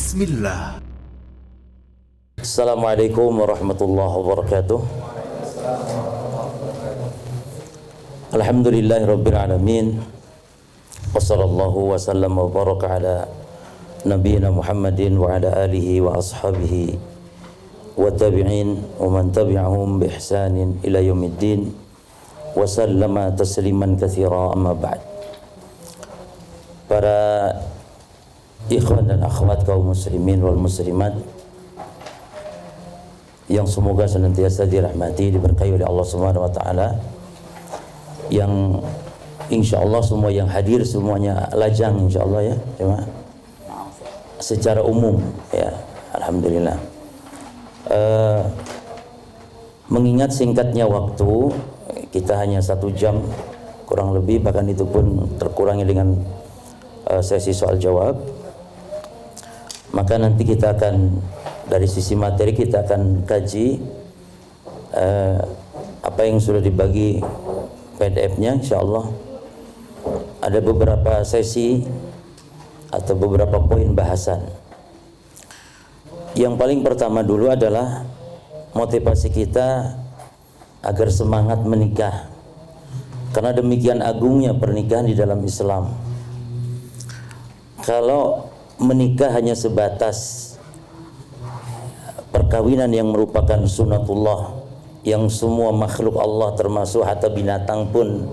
Bismillah. Assalamualaikum warahmatullahi wabarakatuh. Alhamdulillahirabbil alamin. Wassallallahu wasallam wa baraka ala nabiyyina Muhammadin wa ala alihi wa ashabihi wa tabi'in wa man tabi'ahum bi ihsanin ila yaumiddin wa sallama tasliman katsira, amma ba'd. Para ikhwan dan akhwat kaum muslimin wal muslimat yang semoga senantiasa dirahmati, diberkahi oleh Allah Subhanahu wa taala, yang insyaallah semua yang hadir semuanya lajang insyaallah ya, cuma secara umum ya, alhamdulillah. Mengingat singkatnya waktu, kita hanya 1 jam kurang lebih, bahkan itu pun terkurangi dengan sesi soal jawab, maka nanti kita akan dari sisi materi kita akan kaji apa yang sudah dibagi PDF-nya. Insyaallah ada beberapa sesi atau beberapa poin bahasan. Yang paling pertama dulu adalah motivasi kita agar semangat menikah, karena demikian agungnya pernikahan di dalam Islam. Kalau menikah hanya sebatas perkawinan yang merupakan sunatullah, yang semua makhluk Allah termasuk hatta binatang pun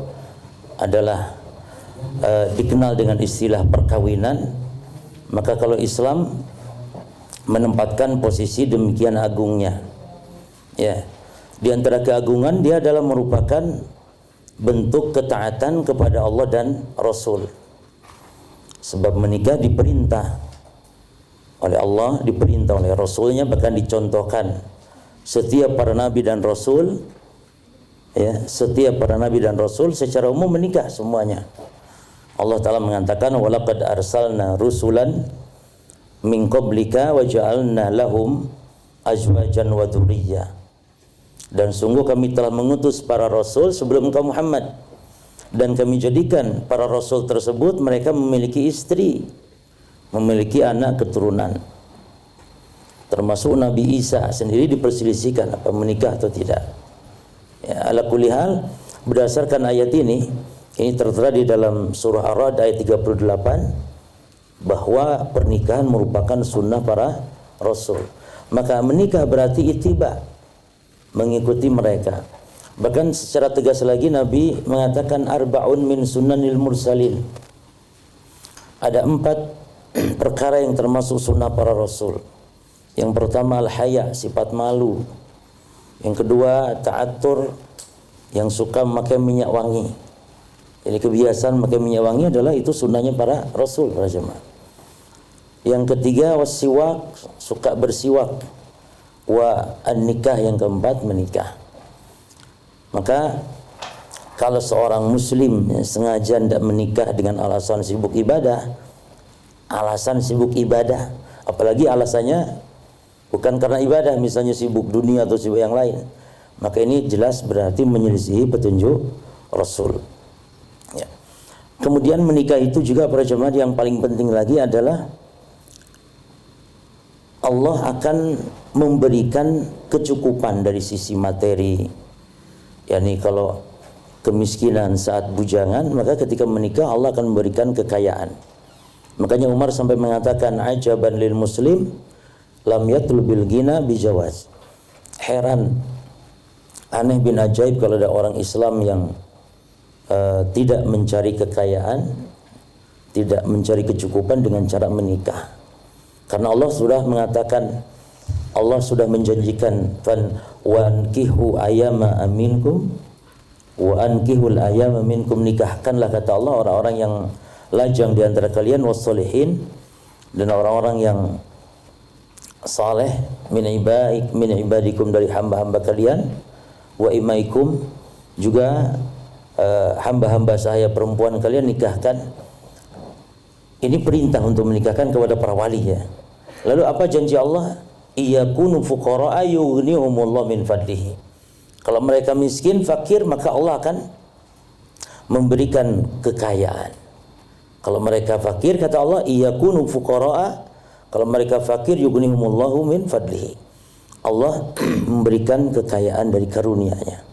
adalah dikenal dengan istilah perkawinan, maka kalau Islam menempatkan posisi demikian agungnya ya, di antara keagungan dia adalah merupakan bentuk ketaatan kepada Allah dan Rasul. Sebab menikah diperintah oleh Allah, diperintah oleh Rasulnya, bahkan dicontohkan setiap para nabi dan rasul ya, setiap para nabi dan rasul secara umum menikah semuanya. Allah Ta'ala mengatakan, walaqad arsalna rusulan min qablika wa ja'alna lahum azwajan wa dzurriyyah. Dan sungguh kami telah mengutus para rasul sebelum engkau Muhammad, dan kami jadikan para rasul tersebut mereka memiliki istri, memiliki anak keturunan. Termasuk Nabi Isa sendiri diperselisihkan apa menikah atau tidak ya, ala kulli hal. Berdasarkan ayat ini tertera di dalam surah Ar-Ra'd ayat 38 bahwa pernikahan merupakan sunnah para rasul. Maka menikah berarti ittiba, mengikuti mereka. Bahkan secara tegas lagi Nabi mengatakan arba'un min sunnanil mursalin. Ada 4 perkara yang termasuk sunnah para rasul. Yang pertama al-haya, sifat malu. Yang kedua ta'attur, yang suka memakai minyak wangi. Jadi kebiasaan memakai minyak wangi adalah itu sunnahnya para rasul, para jemaah. Yang ketiga wasiwak, suka bersiwak. Wa an-nikah, yang keempat menikah. Maka kalau seorang muslim sengaja tidak menikah dengan alasan sibuk ibadah, apalagi alasannya bukan karena ibadah, misalnya sibuk dunia atau sibuk yang lain, maka ini jelas berarti menyelisihi petunjuk Rasul ya. Kemudian menikah itu juga para jemaah yang paling penting lagi adalah Allah akan memberikan kecukupan dari sisi materi. Yani kalau kemiskinan saat bujangan, maka ketika menikah Allah akan memberikan kekayaan. Makanya Umar sampai mengatakan ajaban lil muslim lam yatlubil ghina bijawaz. Heran, aneh bin ajaib kalau ada orang Islam yang tidak mencari kekayaan, tidak mencari kecukupan dengan cara menikah. Karena Allah sudah mengatakan, Allah sudah menjanjikan fan wankihu ayama aminkum wa ankihul ayama minkum, nikahkanlah kata Allah orang-orang yang lajang di antara kalian wassolihin, dan orang-orang yang saleh min ibadikum, dari hamba-hamba kalian, wa imaikum, juga hamba-hamba saya perempuan kalian nikahkan. Ini perintah untuk menikahkan kepada para wali ya. Lalu apa janji Allah? Iyakunu fuqara'a yughnihumullah min fadlihi. Kalau mereka miskin, fakir, maka Allah akan memberikan kekayaan. Kalau mereka fakir, kata Allah, iyakunu fuqara'a, Kalau mereka fakir, yughnihumullahu min fadlihi. Allah memberikan kekayaan dari karunia-Nya.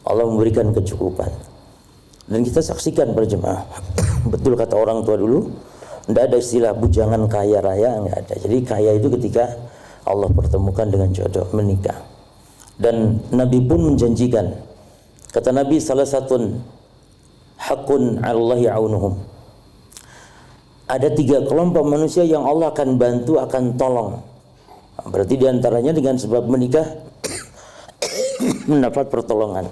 Allah memberikan kecukupan. Dan kita saksikan para jemaah, betul kata orang tua dulu, tidak ada istilah bujangan kaya raya, enggak ada. Jadi kaya itu ketika Allah pertemukan dengan jodoh, menikah. Dan Nabi pun menjanjikan, kata Nabi, salah satu hakun 'alallahi aunuhum. Ada 3 kelompok manusia yang Allah akan bantu, akan tolong. Berarti diantaranya dengan sebab menikah mendapat pertolongan.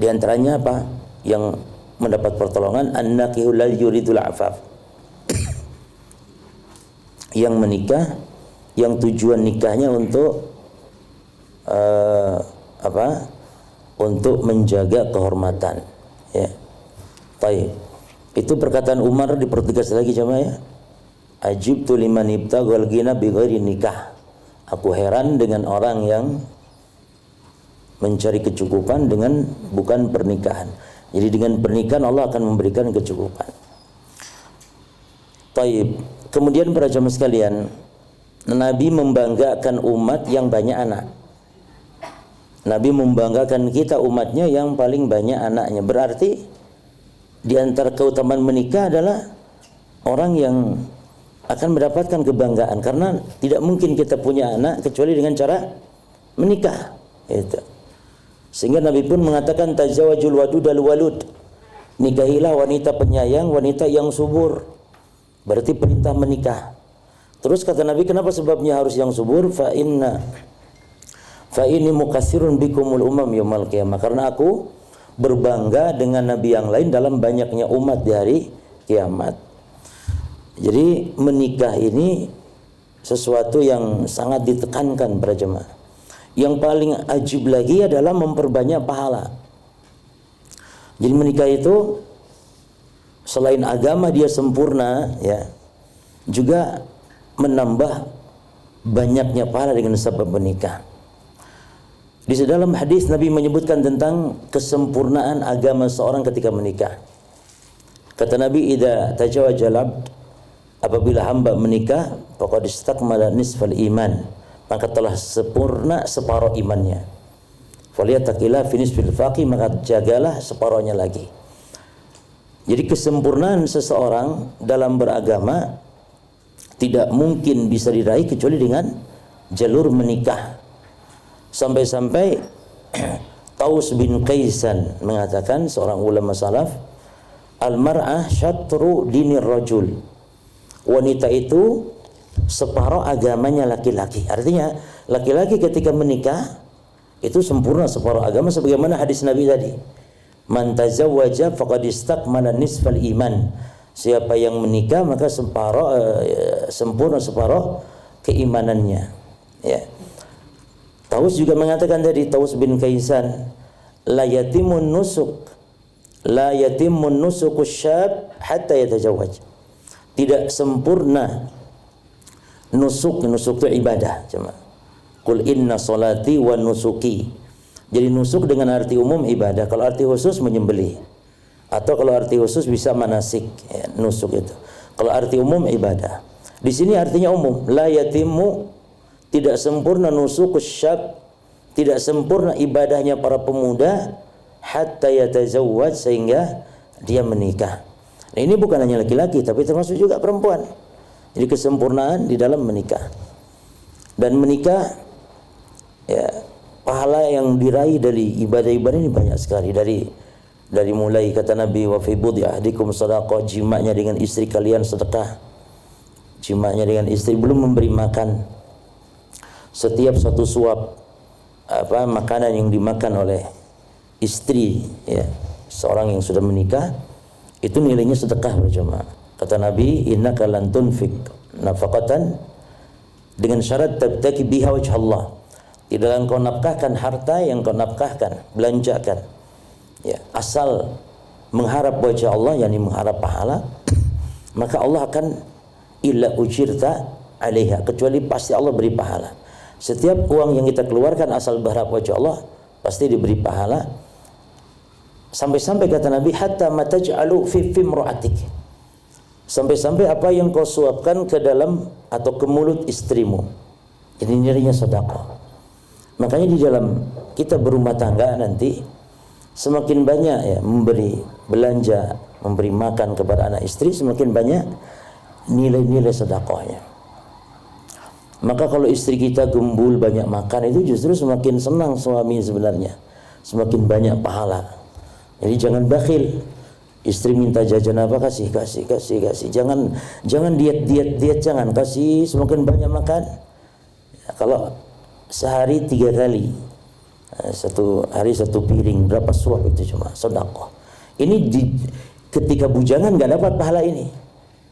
Di antaranya apa? Yang mendapat pertolongan, an-naqihu la yuridul afaf. Yang menikah, yang tujuan nikahnya untuk untuk menjaga kehormatan, ya. Baik. Itu perkataan Umar dipertegas lagi jemaah ya. Ajibtu liman ibtaghal ghina bighairi nikah. Aku heran dengan orang yang mencari kecukupan dengan bukan pernikahan. Jadi dengan pernikahan Allah akan memberikan kecukupan. Baik. Kemudian para jemaah sekalian, Nabi membanggakan umat yang banyak anak. Nabi membanggakan kita umatnya yang paling banyak anaknya. Berarti di antara keutamaan menikah adalah orang yang akan mendapatkan kebanggaan, karena tidak mungkin kita punya anak kecuali dengan cara menikah. Itu. Sehingga Nabi pun mengatakan tazawwajul wadudal walud. Nikahilah wanita penyayang, wanita yang subur. Berarti perintah menikah. Terus kata Nabi, kenapa sebabnya harus yang subur? Fa inni mukatsirun bikumul umam yaumil qiyamah. Karena aku berbangga dengan nabi yang lain dalam banyaknya umat di hari kiamat. Jadi menikah ini sesuatu yang sangat ditekankan para jemaah. Yang paling ajib lagi adalah memperbanyak pahala. Jadi menikah itu selain agama dia sempurna, ya, juga menambah banyaknya pahala dengan sebab menikah. Di dalam hadis Nabi menyebutkan tentang kesempurnaan agama seorang ketika menikah. Kata Nabi, idza tajawazal 'abd, apabila hamba menikah, faqad istakmala nisfal iman, maka telah sempurna separuh imannya. Falyattaqillah fi nisfil faqi, maka jagalah separuhnya lagi. Jadi kesempurnaan seseorang dalam beragama tidak mungkin bisa diraih kecuali dengan jalur menikah. Sampai-sampai Taus bin Kaisan mengatakan, seorang ulama salaf, al-mar'ah syatru dinir rajul. Wanita itu separuh agamanya laki-laki. Artinya laki-laki ketika menikah itu sempurna separuh agama, sebagaimana hadis Nabi tadi. Man tazawwaja faqad istakmala nisfal iman. Siapa yang menikah maka sempurna separuh keimanannya. Ya. Taus juga mengatakan tadi, Taus bin Kaisan, la yatimun nusukus syab hatta yatajawwaj. Tidak sempurna nusuk itu ibadah, cuma qul inna salati wa nusuki. Jadi nusuk dengan arti umum ibadah, kalau arti khusus menyembelih, atau kalau arti khusus bisa manasik, ya, nusuk itu. Kalau arti umum ibadah. Di sini artinya umum, la yatimu, tidak sempurna nusukus syab, tidak sempurna ibadahnya para pemuda hatta yatazawwaj, sehingga dia menikah. Nah, ini bukan hanya laki-laki tapi termasuk juga perempuan. Jadi kesempurnaan di dalam menikah. Dan menikah, ya, pahala yang diraih dari ibadah-ibadah ini banyak sekali. Dari mulai kata Nabi, wa fi bud'i ahdikum shadaqah, jimanya dengan istri kalian sedekah. Jimanya dengan istri, belum memberi makan. Setiap satu suap makanan yang dimakan oleh istri, ya, seorang yang sudah menikah, itu nilainya sedekah berjamaah. Kata Nabi, innaka lan tunfik nafaqatan, dengan syarat tabtaki biha wajh Allah. Tidak engkau nafkahkan harta yang kau nafkahkan, belanjakan, ya, asal mengharap wajah Allah, yakni mengharap pahala, maka Allah akan illa ujirta alaiha, kecuali pasti Allah beri pahala. Setiap uang yang kita keluarkan asal berharap wajah Allah pasti diberi pahala. Sampai-sampai kata Nabi, hatta mataj'alu fi fimra'atik, Sampai-sampai apa yang kau suapkan ke dalam atau ke mulut istrimu, ini nilainya sedekah. Makanya di dalam kita berumah tangga nanti semakin banyak ya memberi belanja, memberi makan kepada anak istri, semakin banyak nilai-nilai sedekahnya. Maka kalau istri kita gembul banyak makan, itu justru semakin senang suami sebenarnya, semakin banyak pahala. Jadi jangan bakhil. Istri minta jajan apa, kasih. Jangan diet, jangan kasih, semakin banyak makan. Ya, kalau sehari 3 kali, satu hari 1 piring, berapa suap itu cuma sedekah. Ini ketika bujangan nggak dapat pahala ini.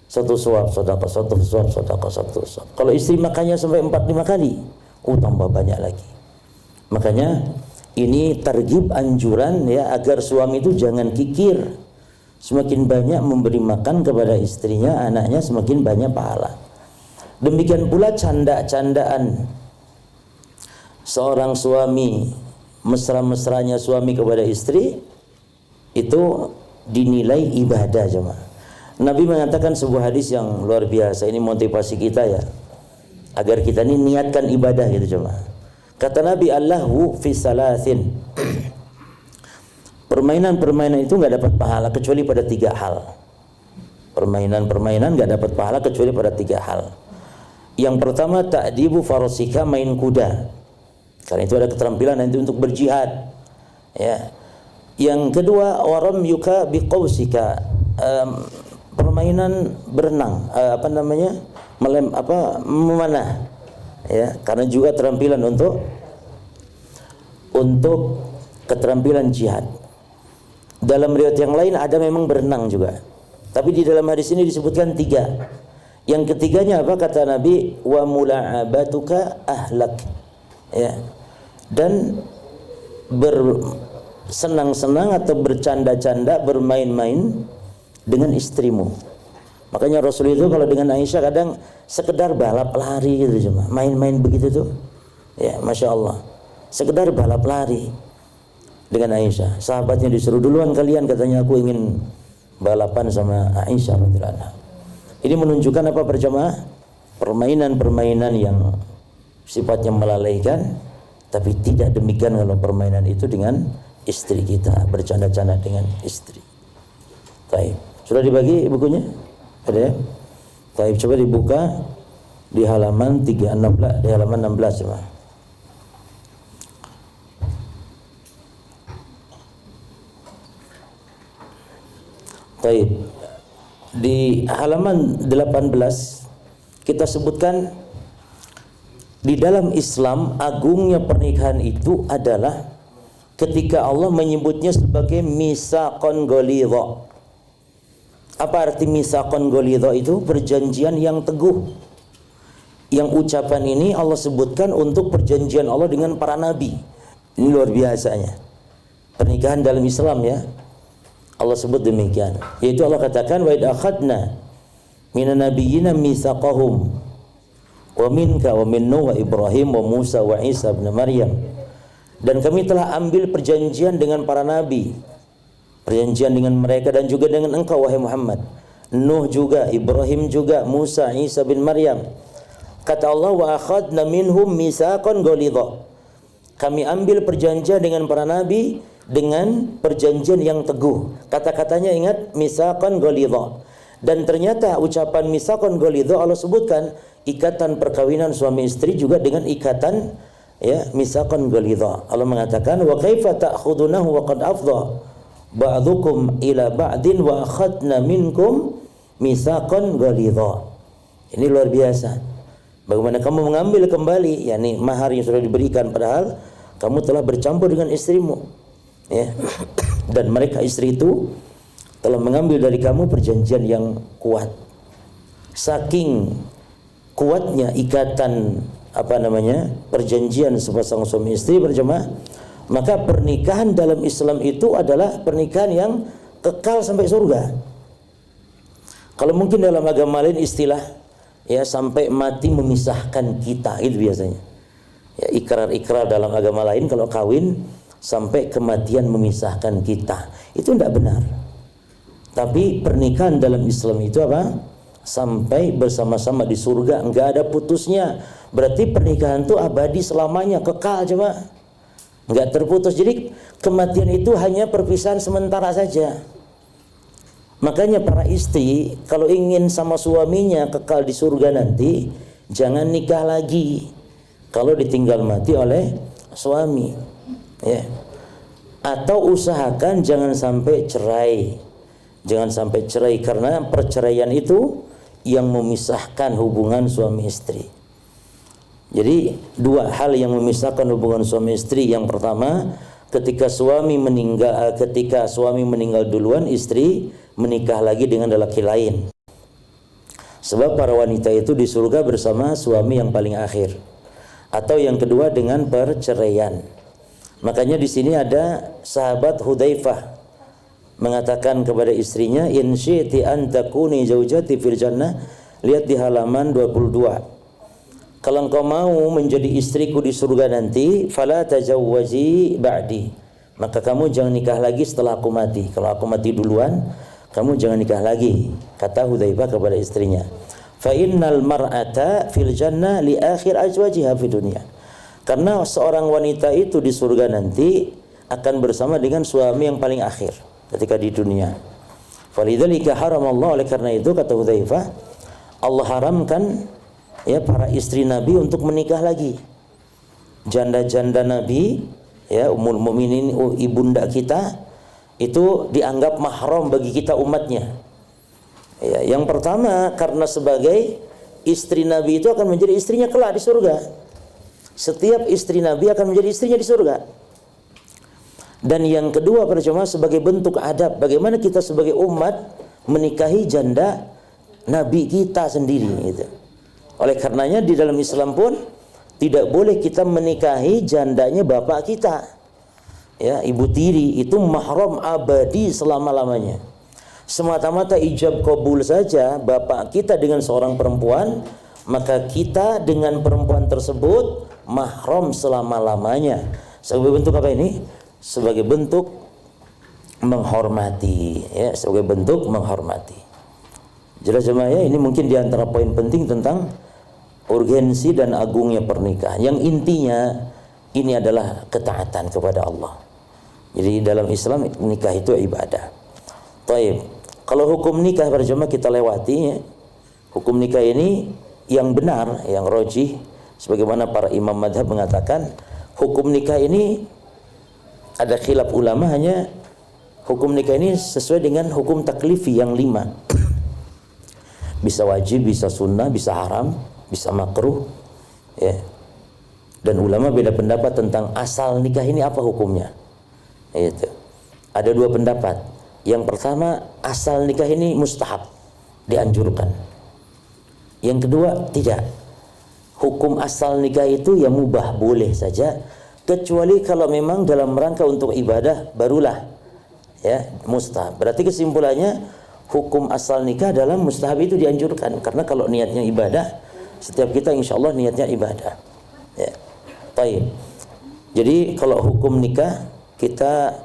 1 suap sedekah, 1 suap sedekah, 1 suap. Kalau istri makannya sampai 4-5 kali, tambah banyak lagi. Makanya ini targhib, anjuran ya, agar suami itu jangan kikir. Semakin banyak memberi makan kepada istrinya, anaknya, semakin banyak pahala. Demikian pula canda-candaan seorang suami, mesra-mesranya suami kepada istri, itu dinilai ibadah jemaah. Nabi mengatakan sebuah hadis yang luar biasa, ini motivasi kita ya, agar kita ini niatkan ibadah gitu jemaah. Kata Nabi, Allahu fi salasin. Permainan-permainan itu nggak dapat pahala kecuali pada 3 hal. Permainan-permainan nggak dapat pahala kecuali pada 3 hal. Yang pertama, ta'dibu farasika, main kuda. Karena itu ada keterampilan nanti untuk berjihad. Ya. Yang kedua, waram yuka biqausika, permainan berenang, memanah. Ya, karena juga keterampilan untuk keterampilan jihad. Dalam riwayat yang lain ada memang berenang juga. Tapi di dalam hadis ini disebutkan 3. Yang ketiganya apa kata Nabi? Wa mula'abatuka ahlak. Ya. Dan bersenang-senang atau bercanda-canda, bermain-main dengan istrimu. Makanya Rasul itu kalau dengan Aisyah kadang sekedar balap lari gitu cuma, main-main begitu tuh. Ya, Masya Allah. Sekedar balap lari dengan Aisyah. Sahabatnya disuruh, duluan kalian, katanya aku ingin balapan sama Aisyah radhiyallahu anha. Ini menunjukkan apa berjamaah? Permainan-permainan yang sifatnya melalaikan, tapi tidak demikian kalau permainan itu dengan istri kita, bercanda-canda dengan istri. Baik, sudah dibagi bukunya? Ada ya? Baik, coba dibuka di halaman 316, di halaman 16 coba. Baik, di halaman 18 kita sebutkan di dalam Islam agungnya pernikahan itu adalah ketika Allah menyebutnya sebagai misaqon ghalidha. Apa arti misaqon ghalidha itu? Perjanjian yang teguh. Yang ucapan ini Allah sebutkan untuk perjanjian Allah dengan para nabi. Ini luar biasanya. Pernikahan dalam Islam ya. Allah sebut demikian, yaitu Allah katakan wa id akhadna minan nabiyyina mitsaqahum wa minka wa min Nuh wa Ibrahim wa Musa wa Isa ibn Maryam. Dan kami telah ambil perjanjian dengan para nabi, perjanjian dengan mereka dan juga dengan engkau wahai Muhammad. Nuh juga, Ibrahim juga, Musa, Isa bin Maryam. Kata Allah, wa akhadna minhum mitsaqan ghalidha. Kami ambil perjanjian dengan para nabi dengan perjanjian yang teguh. Kata-katanya ingat, mitsaqan ghalidha. Dan ternyata ucapan mitsaqan ghalidha Allah sebutkan ikatan perkawinan suami istri juga dengan ikatan ya mitsaqan ghalidha. Allah mengatakan wa kaifa ta'khudunahu wa qad afdha ba'dukum ila ba'din wa akhadna minkum mitsaqan ghalidha. Ini luar biasa. Bagaimana kamu mengambil kembali yakni mahar yang sudah diberikan padahal kamu telah bercampur dengan istrimu. Ya. Dan mereka istri itu telah mengambil dari kamu perjanjian yang kuat. Saking kuatnya ikatan perjanjian sepasang suami istri berjamaah, maka pernikahan dalam Islam itu adalah pernikahan yang kekal sampai surga. Kalau mungkin dalam agama lain istilah ya sampai mati memisahkan kita, itu biasanya. Ya, ikrar-ikrar dalam agama lain kalau kawin sampai kematian memisahkan kita, itu tidak benar. Tapi pernikahan dalam Islam itu apa? Sampai bersama-sama di surga, enggak ada putusnya. Berarti pernikahan itu abadi selamanya, kekal coba. Enggak terputus. Jadi kematian itu hanya perpisahan sementara saja. Makanya para istri kalau ingin sama suaminya kekal di surga nanti, jangan nikah lagi kalau ditinggal mati oleh suami, ya. Atau usahakan jangan sampai cerai. Jangan sampai cerai, karena perceraian itu yang memisahkan hubungan suami istri. Jadi dua hal yang memisahkan hubungan suami istri. Yang pertama, ketika suami meninggal duluan, istri menikah lagi dengan lelaki lain. Sebab para wanita itu di surga bersama suami yang paling akhir. Atau yang kedua dengan perceraian. Makanya di sini ada sahabat Hudzaifah mengatakan kepada istrinya, in syi'ti an takuni zaujati fil jannah. Lihat di halaman 22. Kalau engkau mau menjadi istriku di surga nanti, fala tazawwaji ba'di. Maka kamu jangan nikah lagi setelah aku mati. Kalau aku mati duluan, kamu jangan nikah lagi, kata Hudzaifah kepada istrinya. Fa innal mar'ata fil jannah li akhir azwajiha fid dunya. Karena seorang wanita itu di surga nanti akan bersama dengan suami yang paling akhir ketika di dunia. Falidzalika haramallahu, oleh karena itu kata Hudzaifah, Allah haramkan ya para istri Nabi untuk menikah lagi. Janda-janda Nabi, ya Ummul Mukminin, ibunda kita, itu dianggap mahram bagi kita umatnya. Ya, yang pertama karena sebagai istri Nabi itu akan menjadi istrinya kelak di surga. Setiap istri Nabi akan menjadi istrinya di surga. Dan yang kedua para jemaah, sebagai bentuk adab bagaimana kita sebagai umat menikahi janda Nabi kita sendiri gitu. Oleh karenanya di dalam Islam pun tidak boleh kita menikahi jandanya bapak kita. Ya, ibu tiri itu mahram abadi selama-lamanya. Semata-mata ijab kabul saja bapak kita dengan seorang perempuan, maka kita dengan perempuan tersebut mahram selama-lamanya. Sebagai bentuk apa ini? Sebagai bentuk menghormati, ya, sebagai bentuk menghormati. Jelas jemaah ya, ini mungkin diantara poin penting tentang urgensi dan agungnya pernikahan. Yang intinya ini adalah ketaatan kepada Allah. Jadi dalam Islam nikah itu ibadah. Taib. Kalau hukum nikah para jemaah kita lewati ya. Hukum nikah ini yang benar, yang rajih, sebagaimana para imam madhab mengatakan, hukum nikah ini ada khilaf ulama, hanya hukum nikah ini sesuai dengan hukum taklifi yang 5. Bisa wajib, bisa sunnah, bisa haram, bisa makruh, ya. Dan ulama beda pendapat tentang asal nikah ini apa hukumnya. Itu. Ada 2 pendapat. Yang pertama, asal nikah ini mustahab, dianjurkan. Yang kedua, tidak. Hukum asal nikah itu ya mubah, boleh saja, kecuali kalau memang dalam rangka untuk ibadah barulah ya mustahab. Berarti kesimpulannya hukum asal nikah dalam mustahab itu dianjurkan, karena kalau niatnya ibadah, setiap kita insya Allah niatnya ibadah. Ya. Baik. Jadi kalau hukum nikah kita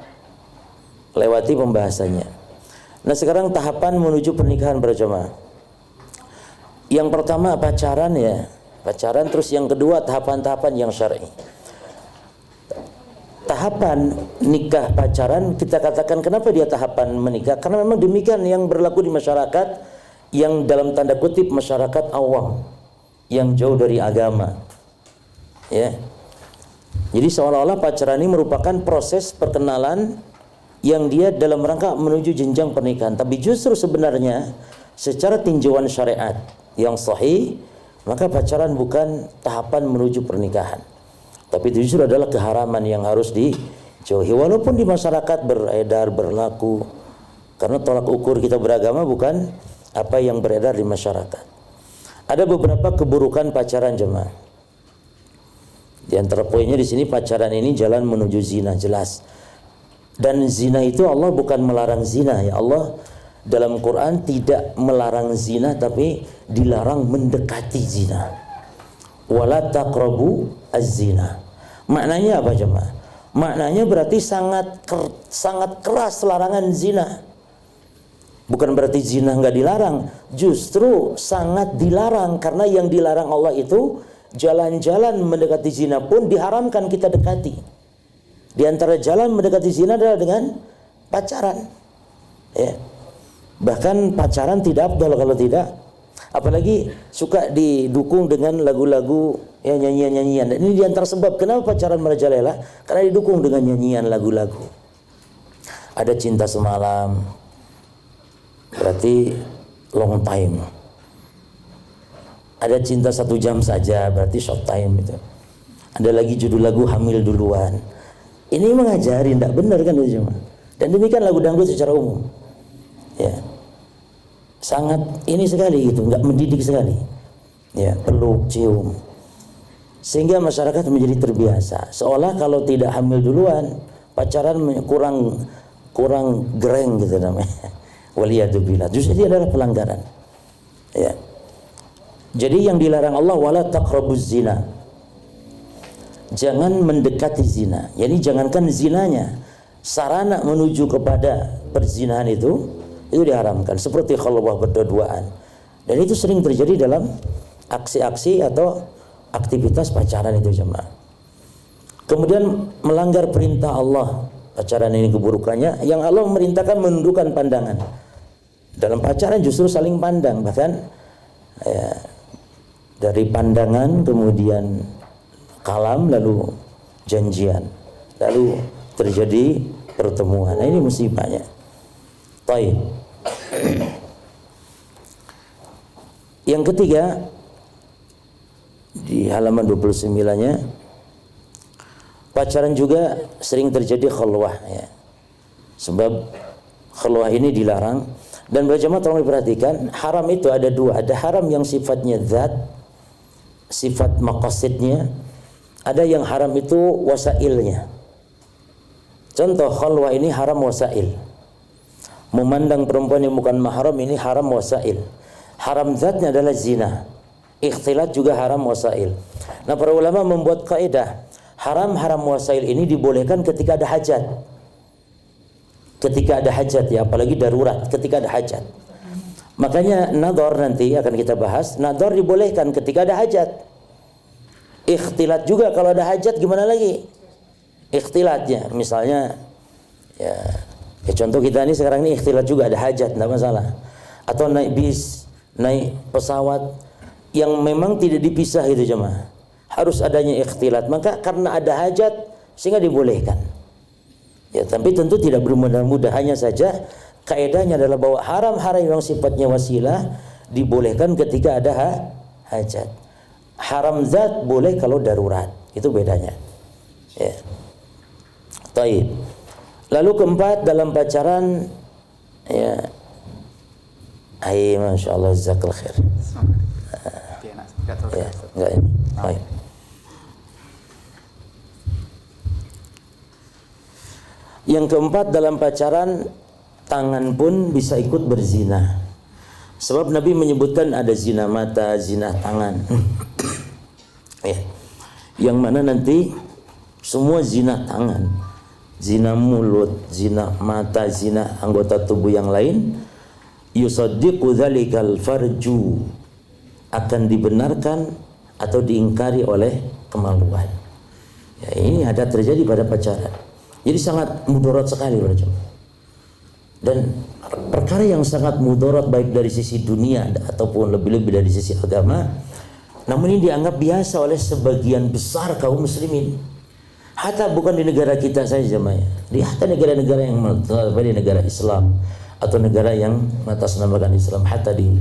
lewati pembahasannya. Nah sekarang tahapan menuju pernikahan berjamaah. Yang pertama pacaran ya, pacaran, terus yang kedua tahapan-tahapan yang syar'i. Tahapan nikah pacaran kita katakan kenapa dia tahapan menikah? Karena memang demikian yang berlaku di masyarakat yang dalam tanda kutip masyarakat awam yang jauh dari agama. Ya. Jadi seolah-olah pacaran ini merupakan proses perkenalan yang dia dalam rangka menuju jenjang pernikahan. Tapi justru sebenarnya secara tinjauan syariat yang sahih, maka pacaran bukan tahapan menuju pernikahan. Tapi itu justru adalah keharaman yang harus dijauhi. Walaupun di masyarakat beredar, berlaku. Karena tolak ukur kita beragama bukan apa yang beredar di masyarakat. Ada beberapa keburukan pacaran jemaah. Di antara poinnya di sini pacaran ini jalan menuju zina, jelas. Dan zina itu Allah bukan melarang zina ya. Allah dalam Quran tidak melarang zina, tapi dilarang mendekati zina. Wala taqrabu az-zina. Maknanya apa jemaah? Maknanya berarti sangat keras larangan zina. Bukan berarti zina nggak dilarang, justru sangat dilarang, karena yang dilarang Allah itu jalan-jalan mendekati zina pun diharamkan kita dekati. Di antara jalan mendekati zina adalah dengan pacaran. Ya. Bahkan pacaran tidak afdal kalau tidak, apalagi suka didukung dengan lagu-lagu, ya, nyanyian-nyanyian. Ini di antara sebab kenapa pacaran merajalela, karena didukung dengan nyanyian lagu-lagu. Ada cinta semalam, berarti long time. Ada cinta 1 jam saja, berarti short time itu. Ada lagi judul lagu hamil duluan. Ini mengajari, tidak benar kan itu cuma. Dan demikian lagu dangdut secara umum. Ya, sangat ini sekali gitu, nggak mendidik sekali. Ya, peluk, cium, sehingga masyarakat menjadi terbiasa. Seolah kalau tidak hamil duluan, pacaran kurang gereng gitu namanya. Waliyadzubillah. Justru ini adalah pelanggaran. Ya. Jadi yang dilarang Allah, wala taqrabuz zina. Jangan mendekati zina. Jadi jangankan zinanya, sarana menuju kepada perzinahan itu diharamkan, seperti khalwah berdua-duaan. Dan itu sering terjadi dalam aksi-aksi atau aktivitas pacaran itu jemaah. Kemudian melanggar perintah Allah. Pacaran ini keburukannya, yang Allah memerintahkan menundukkan pandangan. Dalam pacaran justru saling pandang, bahkan ya, dari pandangan kemudian kalam, lalu janjian, lalu terjadi pertemuan. Nah, ini musibahnya. Baik. Yang ketiga, di halaman 29-nya, pacaran juga sering terjadi khalwah, ya. Sebab khalwah ini dilarang. Dan berjamaah tolong diperhatikan, haram itu ada 2. Ada haram yang sifatnya zat, sifat maqasidnya. Ada yang haram itu wasailnya. Contoh khalwah ini haram wasail. Memandang perempuan yang bukan mahram ini haram wasail. Haram zatnya adalah zina. Ikhtilat juga haram wasail. Nah, para ulama membuat kaidah, haram wasail ini dibolehkan ketika ada hajat. Ketika ada hajat, ya, apalagi darurat, ketika ada hajat. Makanya nadhar nanti akan kita bahas, nadhar dibolehkan ketika ada hajat. Ikhtilat juga kalau ada hajat, gimana lagi? Ikhtilatnya, misalnya ya contoh kita ini sekarang ini ikhtilat juga ada hajat, tidak masalah. Atau naik bis, naik pesawat yang memang tidak dipisah itu jemaah. Harus adanya ikhtilat. Maka karena ada hajat sehingga dibolehkan. Ya, tapi tentu tidak bermudah-mudah, hanya saja kaidahnya adalah bahwa haram yang sifatnya wasilah dibolehkan ketika ada hajat. Haram zat boleh kalau darurat. Itu bedanya. Ya. Taib. Lalu keempat, dalam pacaran, ya, masya Allah, jazakallahu khair. Ya, enggak ini. Baik. Yang keempat, dalam pacaran tangan pun bisa ikut berzina. Sebab Nabi menyebutkan ada zina mata, zina tangan. Ya. Yang mana nanti semua zina tangan, zina mulut, zina mata, zina anggota tubuh yang lain, yusaddiqu dzalikal farju, akan dibenarkan atau diingkari oleh kemaluan. Ya, ini ada terjadi pada pacaran. Jadi sangat mudarat sekali, dan perkara yang sangat mudarat baik dari sisi dunia ataupun lebih-lebih dari sisi agama. Namun ini dianggap biasa oleh sebagian besar kaum muslimin. Hatta bukan di negara kita saja, Maya. Di hatta negara-negara yang di negara Islam atau negara yang mengatasnamakan Islam, hatta di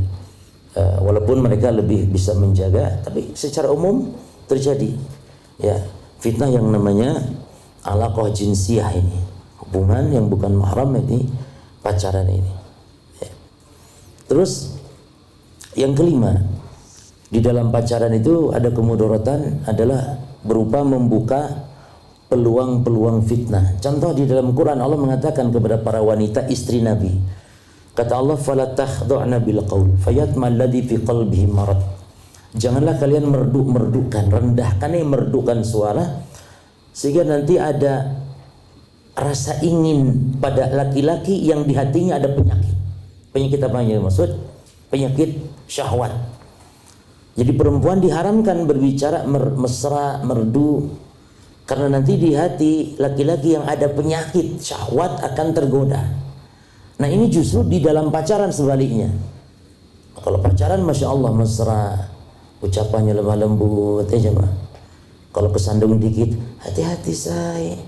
walaupun mereka lebih bisa menjaga, tapi secara umum terjadi ya fitnah yang namanya alaqah jinsiyah ini, hubungan yang bukan mahram ini, pacaran ini. Ya. Terus yang kelima, di dalam pacaran itu ada kemudaratan adalah berupa membuka peluang-peluang fitnah. Contoh di dalam Quran Allah mengatakan kepada para wanita istri Nabi. Kata Allah, "Fala takhda'na bil qaul fayatma alladhi fi qalbihi marad." Janganlah kalian merdu-merdukan, rendahkan merdukan suara sehingga nanti ada rasa ingin pada laki-laki yang di hatinya ada Penyakit apa yang maksud? Penyakit syahwat. Jadi perempuan diharamkan berbicara mesra, merdu, karena nanti di hati laki-laki yang ada penyakit syahwat akan tergoda. Nah ini justru di dalam pacaran sebaliknya. Kalau pacaran Masya Allah mesra, ucapannya lemah lembut aja mah. Kalau kesandung dikit, hati-hati say.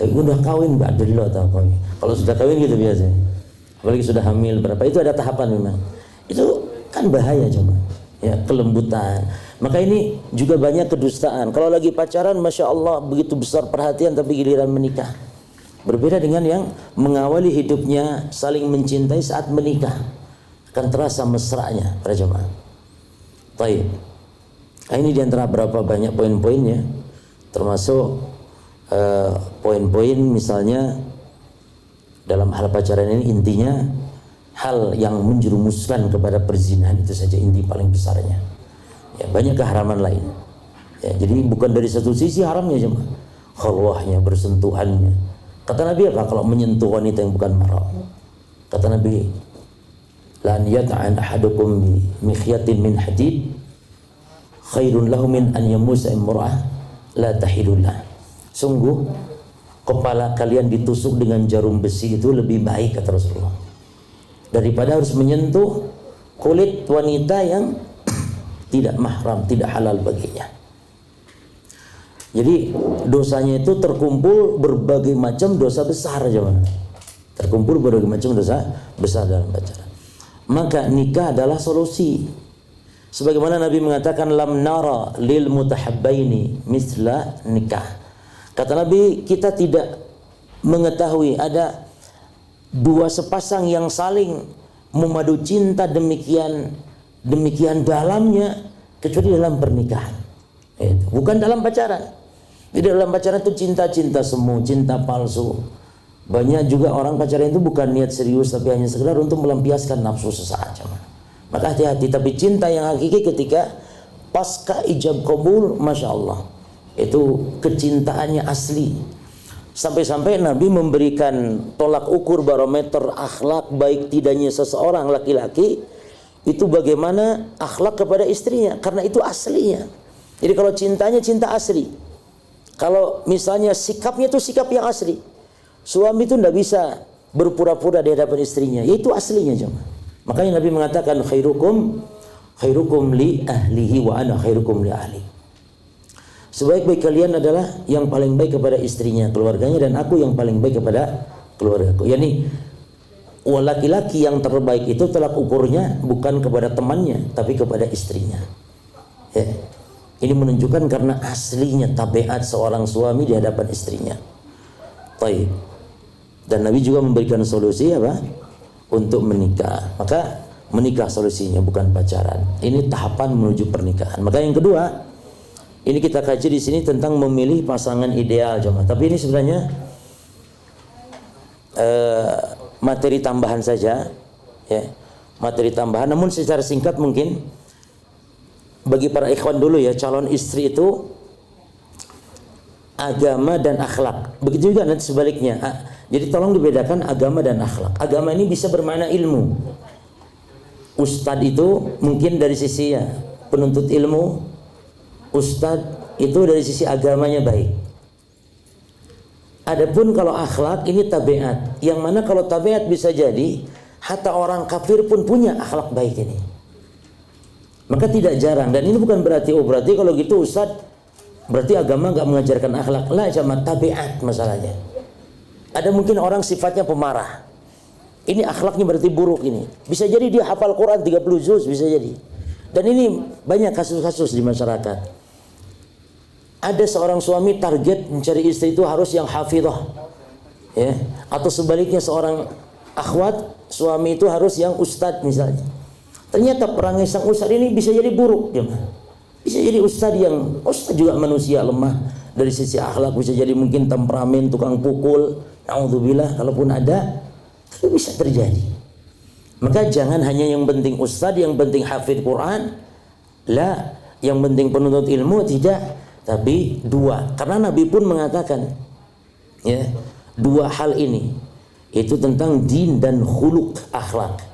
Tapi udah kawin gak dulu atau kawin. Kalau sudah kawin gitu biasanya. Apalagi sudah hamil berapa, itu ada tahapan memang. Itu kan bahaya cuma. Ya, kelembutan. Maka ini juga banyak kedustaan. Kalau lagi pacaran Masya Allah begitu besar perhatian, tapi giliran menikah berbeda dengan yang mengawali hidupnya saling mencintai saat menikah. Akan terasa mesranya para jemaah. Baik. Nah, ini diantara berapa banyak poin-poinnya, termasuk poin-poin misalnya dalam hal pacaran ini intinya hal yang menjerumuskan kepada perzinahan, itu saja inti paling besarnya. Ya, banyak keharaman lain. Ya, jadi bukan dari satu sisi haramnya cuma khalwahnya, bersentuhannya. Kata Nabi apa kalau menyentuh wanita yang bukan mahram? Kata Nabi, lan yata'an ahadukum bi mikhyatin min hadid khairun lahu min an yamusa imra'ah la tahilullah. Sungguh kepala kalian ditusuk dengan jarum besi itu lebih baik, kata Rasulullah, daripada harus menyentuh kulit wanita yang tidak mahram, tidak halal baginya. Jadi dosanya itu terkumpul berbagai macam dosa besar aja, terkumpul berbagai macam dosa besar dalam pacaran. Maka nikah adalah solusi. Sebagaimana Nabi mengatakan lam nara lil mutahabbaini misla nikah. Kata Nabi, kita tidak mengetahui ada dua sepasang yang saling memadu cinta demikian dalamnya kecuali dalam pernikahan. Bukan dalam pacaran. Di dalam pacaran itu cinta-cinta semu, cinta palsu. Banyak juga orang pacaran itu bukan niat serius, tapi hanya sekedar untuk melampiaskan nafsu sesaat. Maka hati-hati. Tapi cinta yang hakiki ketika pasca ijab kabul, Masya Allah, itu kecintaannya asli. Sampai-sampai Nabi memberikan tolak ukur barometer akhlak baik tidaknya seseorang laki-laki itu bagaimana akhlak kepada istrinya, karena itu aslinya. Jadi kalau cintanya cinta asli, kalau misalnya sikapnya itu sikap yang asli, suami itu tidak bisa berpura-pura di hadapan istrinya, yaitu aslinya cuma. Makanya Nabi mengatakan khairukum li ahlihi wa ana khairukum li ahli. Sebaik-baik kalian adalah yang paling baik kepada istrinya, keluarganya, dan aku yang paling baik kepada keluargaku. Yani laki-laki yang terbaik itu tolak ukurnya bukan kepada temannya, tapi kepada istrinya. Ya. Ini menunjukkan karena aslinya tabiat seorang suami di hadapan istrinya. Baik. Dan Nabi juga memberikan solusi apa? Untuk menikah. Maka menikah solusinya, bukan pacaran. Ini tahapan menuju pernikahan. Maka yang kedua, ini kita kaji di sini tentang memilih pasangan ideal, jemaah. Tapi ini sebenarnya materi tambahan saja, ya. Materi tambahan. Namun secara singkat mungkin bagi para ikhwan dulu ya, calon istri itu agama dan akhlak. Begitu juga nanti sebaliknya. Jadi tolong dibedakan agama dan akhlak. Agama ini bisa bermakna ilmu. Ustadz itu mungkin dari sisi ya, penuntut ilmu. Ustadz itu dari sisi agamanya baik. Adapun kalau akhlak ini tabiat. Yang mana kalau tabiat bisa jadi hatta orang kafir pun punya akhlak baik ini. Maka tidak jarang, dan ini bukan berarti kalau gitu Ustadz berarti agama nggak mengajarkan akhlak. Lah, cuma tabiat masalahnya. Ada mungkin orang sifatnya pemarah. Ini akhlaknya berarti buruk ini. Bisa jadi dia hafal Quran 30 juz, bisa jadi. Dan ini banyak kasus-kasus di masyarakat. Ada seorang suami target mencari istri itu harus yang hafidhah. Ya, atau sebaliknya seorang akhwat suami itu harus yang ustadz misalnya. Ternyata perangai sang ustadz ini bisa jadi buruk, bisa jadi ustadz yang juga manusia lemah dari sisi akhlak, bisa jadi mungkin temperamen, tukang pukul, naudzubillah, kalaupun ada, itu bisa terjadi. Maka jangan hanya yang penting ustadz, yang penting hafidh Quran, lah, yang penting penuntut ilmu, tidak, tapi dua. Karena Nabi pun mengatakan, ya, dua hal ini itu tentang din dan khuluq, akhlak.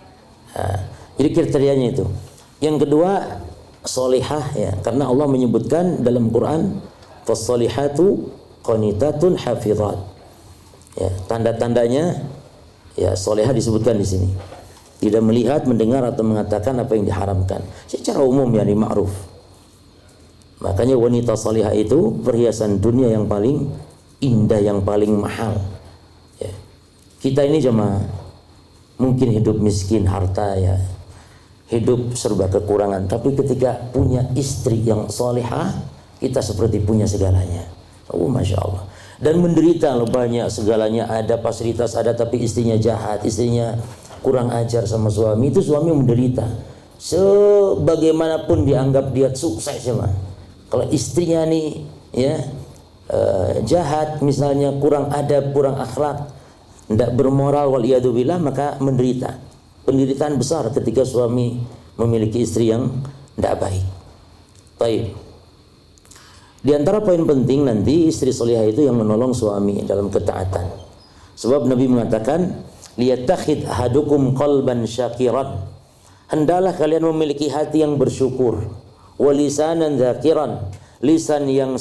Nah, jadi kriterianya itu. Yang kedua solihah ya, karena Allah menyebutkan dalam Quran fas-solihatu qanitatun hafizat. Ya, tanda-tandanya ya solihah disebutkan di sini. Tidak melihat, mendengar atau mengatakan apa yang diharamkan. Secara umum ya ini ma'ruf. Makanya wanita solihah itu perhiasan dunia yang paling indah, yang paling mahal. Ya. Kita ini jemaah mungkin hidup miskin harta ya, hidup serba kekurangan, tapi ketika punya istri yang solihah, kita seperti punya segalanya. Oh masya Allah. Dan menderita loh, banyak segalanya ada, fasilitas ada, tapi istrinya jahat, istrinya kurang ajar sama suami, itu suami menderita. Sebagaimanapun dianggap dia sukses cuma kalau istrinya nih ya jahat misalnya, kurang adab, kurang akhlak, tidak bermoral, waliyadzubillah, maka menderita. Penderitaan besar ketika suami memiliki istri yang tidak baik. Baik. Di antara poin penting nanti istri solihah itu yang menolong suami dalam ketaatan. Sebab Nabi mengatakan, liyattakhid ahadukum qalban syakiran. Hendaklah kalian memiliki hati yang bersyukur. Wa lisanan dzakiran, lisan yang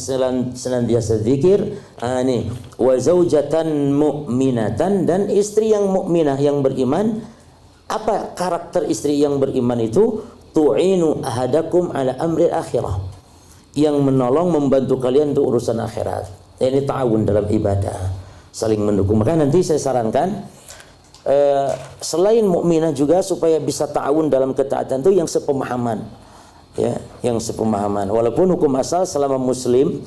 senantiasa zikir. Ini wa zaujatan mu'minatan, dan istri yang mukminah yang beriman. Apa karakter istri yang beriman itu? Tu'inu ahadakum ala amri akhirah, yang menolong, membantu kalian untuk urusan akhirat. Ini ta'awun dalam ibadah, saling mendukung. Maka nanti saya sarankan selain mukminah juga supaya bisa ta'awun dalam ketaatan itu yang sepemahaman. Ya, yang sepemahaman. Walaupun hukum asal selama muslim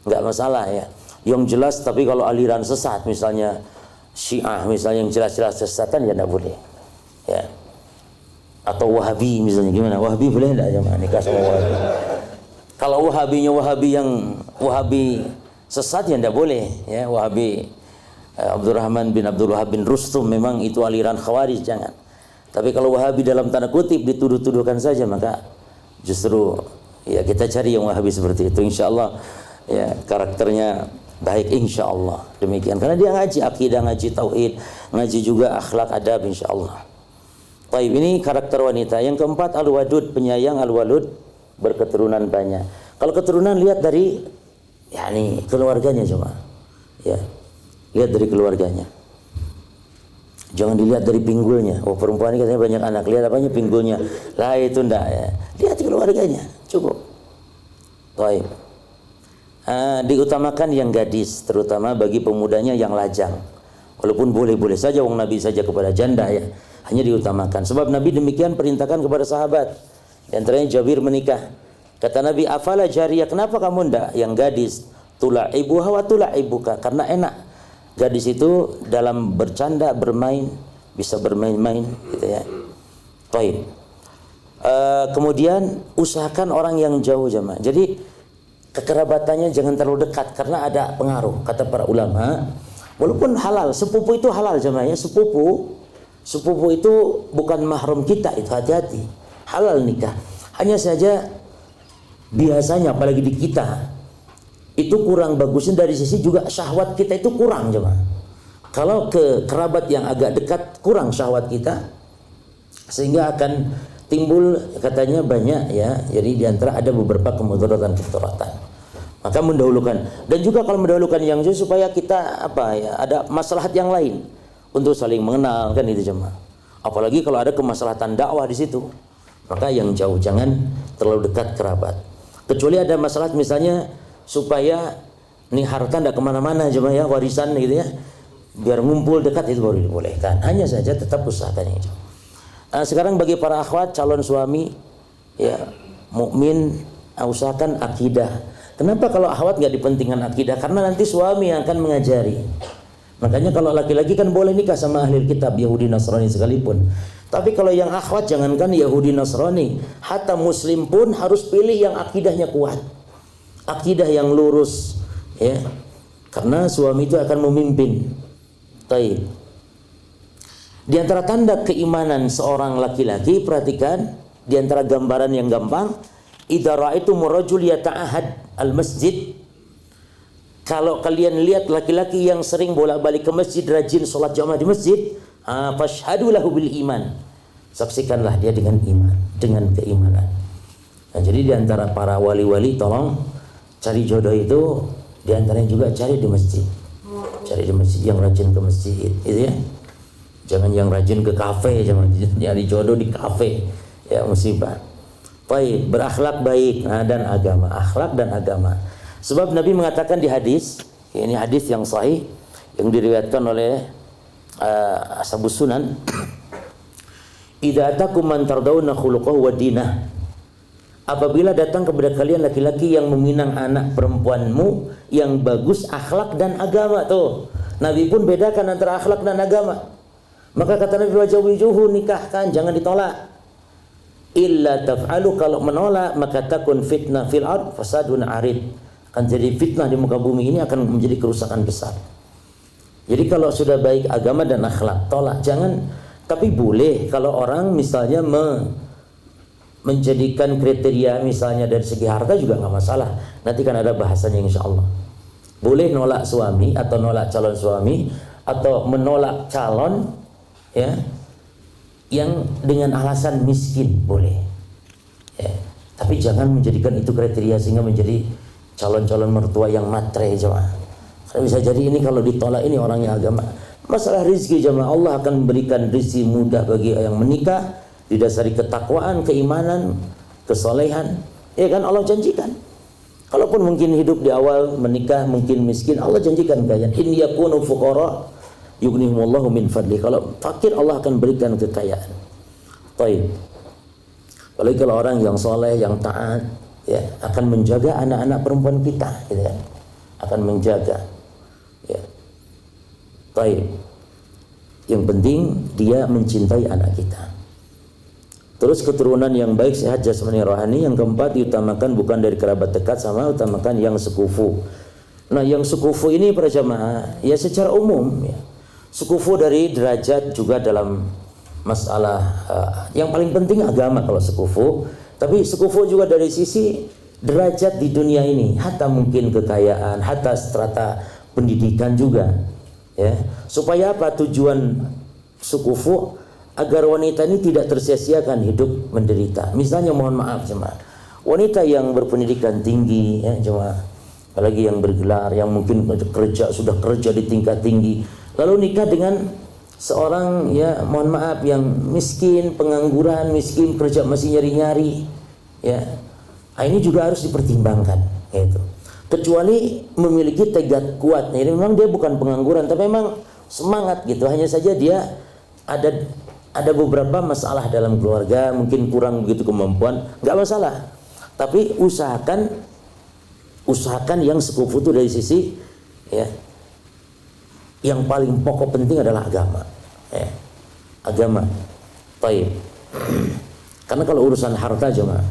enggak masalah ya. Yang jelas, tapi kalau aliran sesat misalnya Syiah misalnya yang jelas-jelas sesatan ya enggak boleh. Ya. Atau Wahabi misalnya, gimana? Wahabi boleh enggak jemaah nikah sama Wahabi? Kalau Wahabinya Wahabi yang Wahabi sesat ya enggak boleh ya. Wahabi Abdurrahman bin Abdul Wahab bin Rustum memang itu aliran Khawarij, jangan. Tapi kalau Wahabi dalam tanda kutip dituduh-tuduhkan saja, maka justru ya kita cari yang Wahabi seperti itu, insyaallah ya karakternya baik insyaallah. Demikian, karena dia ngaji akidah, ngaji tauhid, ngaji juga akhlak adab insyaallah. Baik, ini karakter wanita. Yang keempat al-wadud, penyayang, al-walud, berketurunan banyak. Kalau keturunan lihat dari yakni keluarganya cuma. Ya. Lihat dari keluarganya. Jangan dilihat dari pinggulnya. Oh, perempuan ini katanya banyak anak. Lihat apanya? Pinggulnya. Lah itu enggak ya. Lihat keluarganya. Cukup. Baik. Diutamakan yang gadis, terutama bagi pemudanya yang lajang. Walaupun boleh-boleh saja wong Nabi saja kepada janda ya. Hanya diutamakan. Sebab Nabi demikian perintahkan kepada sahabat. Di antaranya Jabir menikah. Kata Nabi, afala jariyah, kenapa kamu ndak yang gadis? Tula'ibuha wa tula'ibuka. Karena enak. Gadis itu dalam bercanda, bermain, bisa bermain-main gitu ya. Baik. Kemudian usahakan orang yang jauh jemaah. Jadi kekerabatannya jangan terlalu dekat karena ada pengaruh, kata para ulama. Walaupun halal, sepupu itu halal jemaah ya. Sepupu itu bukan mahram kita, itu hati-hati. Halal nikah. Hanya saja biasanya apalagi di kita itu kurang bagusnya dari sisi juga syahwat kita itu kurang jemaah. Kalau ke kerabat yang agak dekat kurang syahwat kita, sehingga akan timbul katanya banyak ya. Jadi diantara ada beberapa kemudaratan. Maka mendahulukan, dan juga kalau mendahulukan yang jauh supaya kita apa ya, ada maslahat yang lain untuk saling mengenal kan itu jemaah. Apalagi kalau ada kemaslahatan dakwah di situ, maka yang jauh, jangan terlalu dekat kerabat. Kecuali ada masalah misalnya supaya nih harta tidak kemana-mana jemaah ya, warisan gitu ya, biar ngumpul dekat, itu baru dibolehkan. Hanya saja tetap usahakan yang jauh. Sekarang bagi para akhwat calon suami ya mukmin, usahakan akidah. Kenapa kalau akhwat nggak dipentingkan akidah? Karena nanti suami yang akan mengajari. Makanya kalau laki-laki kan boleh nikah sama ahli kitab Yahudi Nasrani sekalipun. Tapi kalau yang akhwat jangankan Yahudi Nasrani, hatta muslim pun harus pilih yang akidahnya kuat. Akidah yang lurus ya. Karena suami itu akan memimpin. Baik. Di antara tanda keimanan seorang laki-laki, perhatikan di antara gambaran yang gampang, idza ra'aitum rajul yata'ahad al-masjid. Kalau kalian lihat laki-laki yang sering bolak-balik ke masjid, rajin sholat jamaah di masjid, fashhadu lahu bil iman. saksikanlah dia dengan iman, dengan keimanan. Nah, jadi di antara para wali-wali tolong cari jodoh itu di antaranya juga cari di masjid. Cari di masjid, yang rajin ke masjid, gitu ya. Jangan yang rajin ke kafe, jangan nyari jodoh di kafe. Ya, musibah. Baik, berakhlak baik, dan agama, akhlak dan agama. Sebab Nabi mengatakan di hadis, ini hadis yang sahih yang diriwayatkan oleh Ashabus Sunan, idza atakum man tardawna khuluquhu wa dinah. Apabila datang kepada kalian laki-laki yang meminang anak perempuanmu yang bagus akhlak dan agama, tuh Nabi pun bedakan antara akhlak dan agama. Maka kata Nabi, wajawijuhu, nikahkan, jangan ditolak. Illa taf'alu, kalau menolak maka takun fitnah fil ard fasadun arid, akan jadi fitnah di muka bumi ini, akan menjadi kerusakan besar. Jadi kalau sudah baik agama dan akhlak, tolak, jangan. Tapi boleh kalau orang misalnya menjadikan kriteria misalnya dari segi harta juga nggak masalah. Nanti kan ada bahasanya insya Allah. Boleh nolak suami atau nolak calon suami atau menolak calon ya yang dengan alasan miskin, boleh. Ya. Tapi jangan menjadikan itu kriteria sehingga menjadi calon-calon mertua yang matre, jemaah. Karena bisa jadi ini kalau ditolak ini orangnya agama. Masalah rizki, jemaah, Allah akan memberikan rizki mudah bagi yang menikah didasari ketakwaan, keimanan, kesolehan. Ya kan, Allah janjikan. Kalaupun mungkin hidup di awal menikah mungkin miskin, Allah janjikan kekayaan. In yakunu fuqara yughnihimullahu min fadli. Kalau fakir Allah akan berikan kekayaan. Baik. Apalagi kalau orang yang soleh, yang taat, ya akan menjaga anak-anak perempuan kita, gitu kan? Akan menjaga. Ya. Baik. Yang penting dia mencintai anak kita. Terus keturunan yang baik, sehat jasmani rohani. Yang keempat, diutamakan bukan dari kerabat dekat, sama utamakan yang sekufu. Nah, yang sekufu ini para jamaah ya secara umum ya. Sekufu dari derajat juga dalam masalah yang paling penting agama kalau sekufu. Tapi sekufu juga dari sisi derajat di dunia ini, hatta mungkin kekayaan, hatta strata pendidikan juga, ya. Supaya apa tujuan sukufu? Agar wanita ini tidak tersia-siakan hidup menderita. Misalnya, mohon maaf jemaah, wanita yang berpendidikan tinggi, ya jemaah, apalagi yang bergelar, yang mungkin sudah kerja di tingkat tinggi, lalu nikah dengan seorang, ya mohon maaf, yang miskin, pengangguran, miskin, kerja masih nyari-nyari, ya. Nah, ini juga harus dipertimbangkan, gitu. Kecuali memiliki tekad kuat. Jadi memang dia bukan pengangguran, tapi memang semangat gitu. Hanya saja dia ada beberapa masalah dalam keluarga, mungkin kurang begitu kemampuan, nggak masalah. Tapi usahakan yang sekufu itu dari sisi, ya, yang paling pokok penting adalah agama, ya. Agama. Baik. Karena kalau urusan harta jemaah,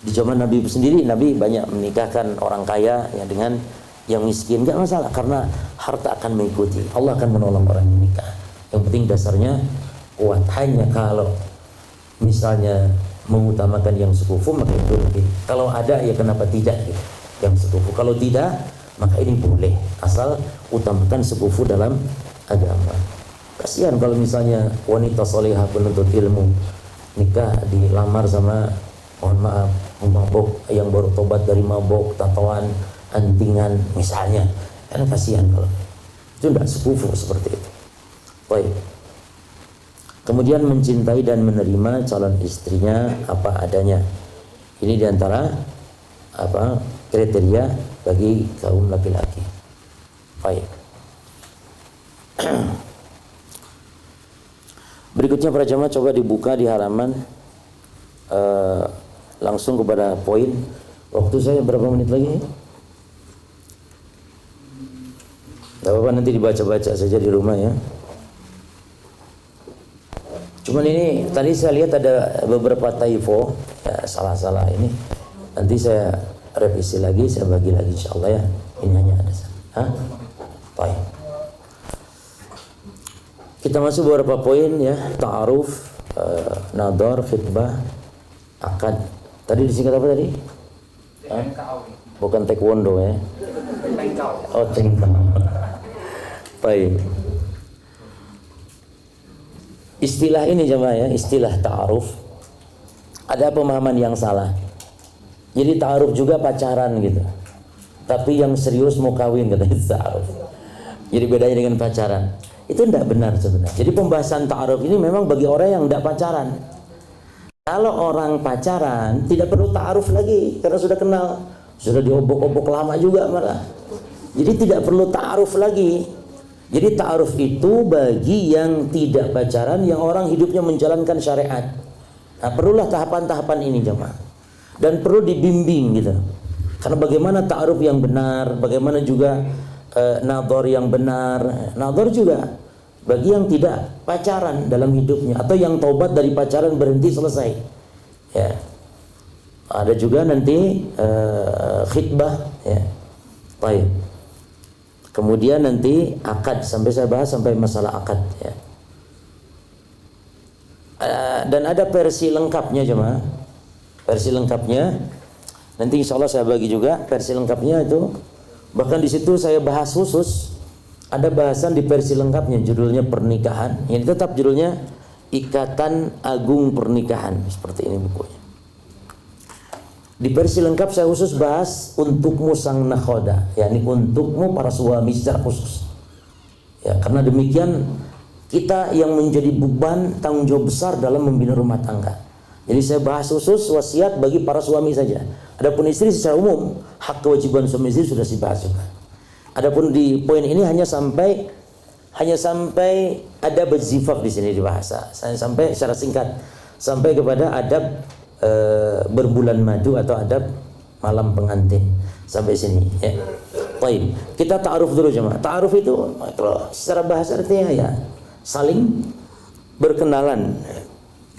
di zaman Nabi sendiri, Nabi banyak menikahkan orang kaya ya dengan yang miskin, nggak masalah, karena harta akan mengikuti. Allah akan menolong orang yang nikah. Yang penting dasarnya kuat. Hanya kalau misalnya mengutamakan yang sekufu, maka itu lebih. Kalau ada, ya kenapa tidak gitu, yang sekufu. Kalau tidak, maka ini boleh, asal utamakan sekufu dalam agama. Kasihan kalau misalnya wanita solehah penuntut ilmu nikah dilamar sama, mohon maaf, mabok, yang baru tobat dari mabok, tatoan, antingan misalnya, kan kasihan kalau itu tidak sekufu seperti itu. Baik. Kemudian mencintai dan menerima calon istrinya apa adanya. Ini diantara kriteria bagi kaum laki-laki. Baik. Berikutnya para jamaah coba dibuka di halaman langsung kepada poin. Waktu saya berapa menit lagi? Gak apa-apa, nanti dibaca-baca saja di rumah ya. Cuman ini tadi saya lihat ada beberapa typo, ya, salah-salah ini. Nanti saya revisi lagi, saya bagi lagi insyaallah ya. Ini hanya ada. Baik. Kita masuk beberapa poin ya. Ta'aruf, nadhar, khitbah, akad. Tadi disingkat apa tadi? Bukan taekwondo ya. Oh, tengkau. Baik. istilah ini jemaah ya, istilah ta'aruf, ada pemahaman yang salah. Jadi ta'aruf juga pacaran gitu, tapi yang serius mau kawin katanya ta'aruf. Jadi bedanya dengan pacaran itu tidak benar sebenarnya. Jadi pembahasan ta'aruf ini memang bagi orang yang tidak pacaran. Kalau orang pacaran tidak perlu ta'aruf lagi karena sudah kenal, sudah diobok-obok lama juga malah. Jadi tidak perlu ta'aruf lagi. Jadi ta'aruf itu bagi yang tidak pacaran, yang orang hidupnya menjalankan syariat. Nah, perlulah tahapan-tahapan ini jemaah. Dan perlu dibimbing gitu. Karena bagaimana ta'aruf yang benar, bagaimana juga nadhar yang benar. Nadhar juga bagi yang tidak pacaran dalam hidupnya, atau yang taubat dari pacaran berhenti selesai. Ya. Ada juga nanti khitbah ya. Baik. Kemudian nanti akad, sampai saya bahas sampai masalah akad ya. Dan ada versi lengkapnya jemaah. Versi lengkapnya nanti insya Allah saya bagi juga versi lengkapnya itu. Bahkan di situ saya bahas khusus, ada bahasan di versi lengkapnya, judulnya pernikahan. Ini tetap judulnya Ikatan Agung Pernikahan, seperti ini bukunya. Di versi lengkap saya khusus bahas untukmu sang nakhoda, yakni untukmu para suami secara khusus. Ya, karena demikian kita yang menjadi beban tanggung jawab besar dalam membina rumah tangga. Jadi saya bahas khusus wasiat bagi para suami saja. Adapun istri secara umum, hak kewajiban suami istri sudah dibahas juga. Adapun di poin ini hanya sampai adab zifaf di sini dibahas. Saya sampai secara singkat sampai kepada adab berbulan madu atau adab malam pengantin, sampai sini ya. Baik, kita ta'aruf dulu jemaah. Ta'aruf itu kalau secara bahasa artinya ya saling berkenalan.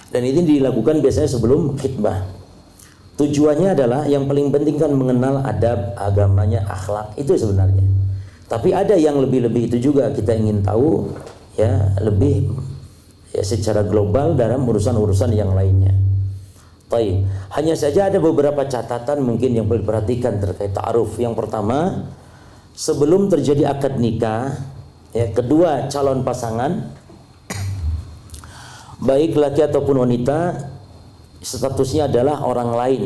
Dan ini dilakukan biasanya sebelum khitbah. Tujuannya adalah yang paling penting kan mengenal adab agamanya, akhlak itu sebenarnya. Tapi ada yang lebih-lebih itu juga kita ingin tahu ya, lebih ya secara global dalam urusan-urusan yang lainnya. Baik, hanya saja ada beberapa catatan mungkin yang perlu diperhatikan terkait ta'aruf. Yang pertama, sebelum terjadi akad nikah, ya, kedua calon pasangan, baik laki ataupun wanita, statusnya adalah orang lain.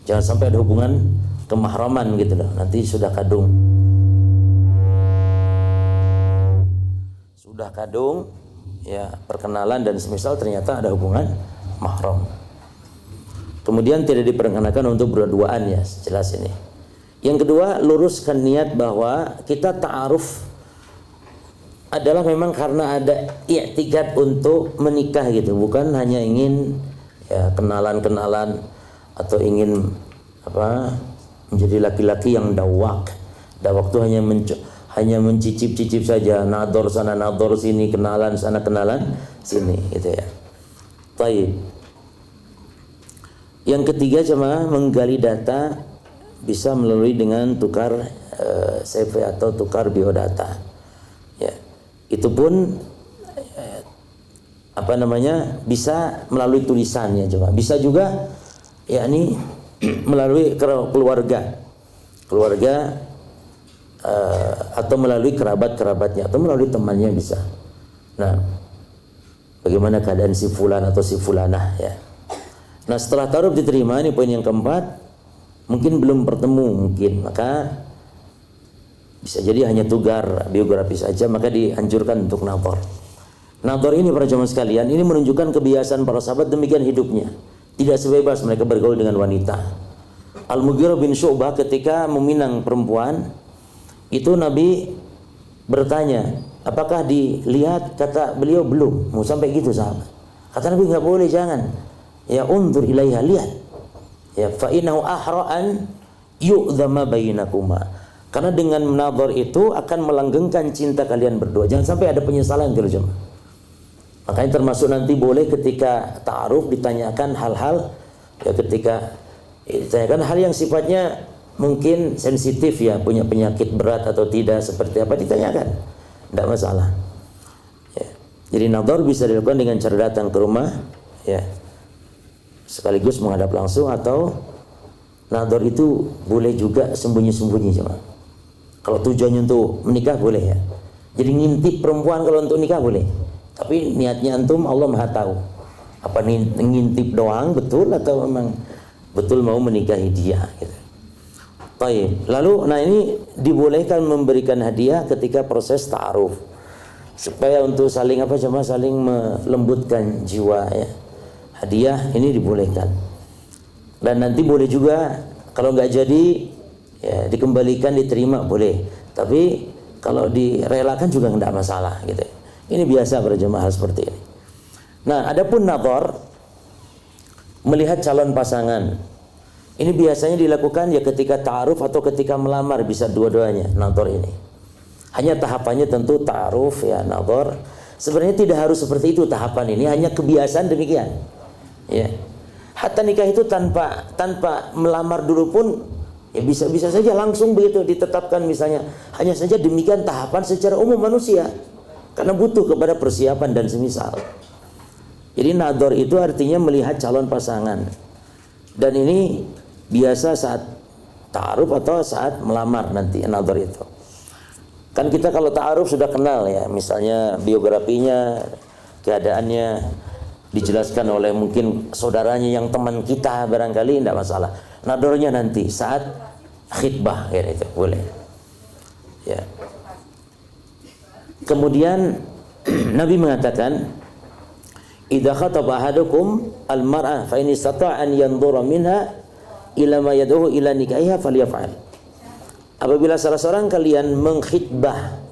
Jangan sampai ada hubungan kemahraman gitu loh. Nanti sudah kadung, ya perkenalan dan semisal ternyata ada hubungan mahram. Kemudian tidak diperkenakan untuk berdua-duaan ya, jelas ini. Yang kedua, luruskan niat bahwa kita ta'aruf adalah memang karena ada i'tikad untuk menikah gitu, bukan hanya ingin ya kenalan-kenalan atau ingin menjadi laki-laki yang dawak. Dawak itu hanya mencicip-cicip saja, nador sana nador sini, kenalan sana kenalan sini gitu ya. Baik. Yang ketiga jemaah, menggali data bisa melalui dengan tukar CV atau tukar biodata. Ya. Itu pun bisa melalui tulisannya jemaah. Bisa juga yakni melalui keluarga atau melalui kerabat-kerabatnya atau melalui temannya bisa. Nah, bagaimana keadaan si fulan atau si fulanah ya. Nah, setelah ta'aruf diterima, ini poin yang keempat, mungkin belum bertemu mungkin, maka bisa jadi hanya tukar biografi saja, maka dianjurkan untuk nadhar. Nadhar ini para jemaah sekalian, ini menunjukkan kebiasaan para sahabat demikian hidupnya, tidak sebebas mereka bergaul dengan wanita. Al-Mughirah bin Syu'bah ketika meminang perempuan, itu Nabi bertanya, apakah dilihat? Kata beliau belum. Mau sampai gitu sahabat. Kata Nabi nggak boleh, jangan. Ya undur ilaiha, lihat. Ya fa innahu ahra'an yu'dhama bainakuma. Karena dengan menadhar itu akan melanggengkan cinta kalian berdua. Jangan sampai ada penyesalan gitu jemaah. Makanya termasuk nanti boleh ketika ta'aruf ditanyakan hal-hal ya, ketika ditanyakan hal yang sifatnya mungkin sensitif ya, punya penyakit berat atau tidak, seperti apa ditanyakan. Tidak masalah. Ya. Jadi nadhar bisa dilakukan dengan cara datang ke rumah ya, sekaligus menghadap langsung, atau nadhar itu boleh juga sembunyi-sembunyi jemaah. Kalau tujuannya untuk menikah boleh ya. Jadi ngintip perempuan kalau untuk nikah boleh. Tapi niatnya antum Allah Maha tahu. Apa ngintip doang betul atau memang betul mau menikahi dia gitu. Baik. Lalu ini dibolehkan memberikan hadiah ketika proses ta'aruf. Supaya untuk saling saling melembutkan jiwa ya. Hadiah ini dibolehkan. Dan nanti boleh juga kalau nggak jadi ya dikembalikan, diterima boleh. Tapi kalau direlakan juga nggak masalah gitu. Ini biasa para jemaah seperti ini. Nah, adapun nadhar, melihat calon pasangan. Ini biasanya dilakukan ya ketika ta'aruf atau ketika melamar, bisa dua-duanya nadhar ini. Hanya tahapannya tentu ta'aruf ya nadhar. Sebenarnya tidak harus seperti itu tahapan ini, hanya kebiasaan demikian. Ya. Hatta nikah itu tanpa melamar dulu pun ya bisa saja langsung begitu ditetapkan misalnya. Hanya saja demikian tahapan secara umum manusia. Karena butuh kepada persiapan dan semisal. Jadi nadhar itu artinya melihat calon pasangan. Dan ini biasa saat ta'aruf atau saat melamar nanti nadhar itu. Kan kita kalau ta'aruf sudah kenal ya, misalnya biografinya, keadaannya dijelaskan oleh mungkin saudaranya yang teman kita barangkali, tidak masalah. Nadharnya nanti saat khitbah ya itu boleh. Ya. Kemudian Nabi mengatakan idza khataba ahadukum al-mar'ah fa in istata'a an yanzura minha ila ma yad'uhu ila nikahiha falyaf'al. Apabila salah seorang kalian mengkhitbah,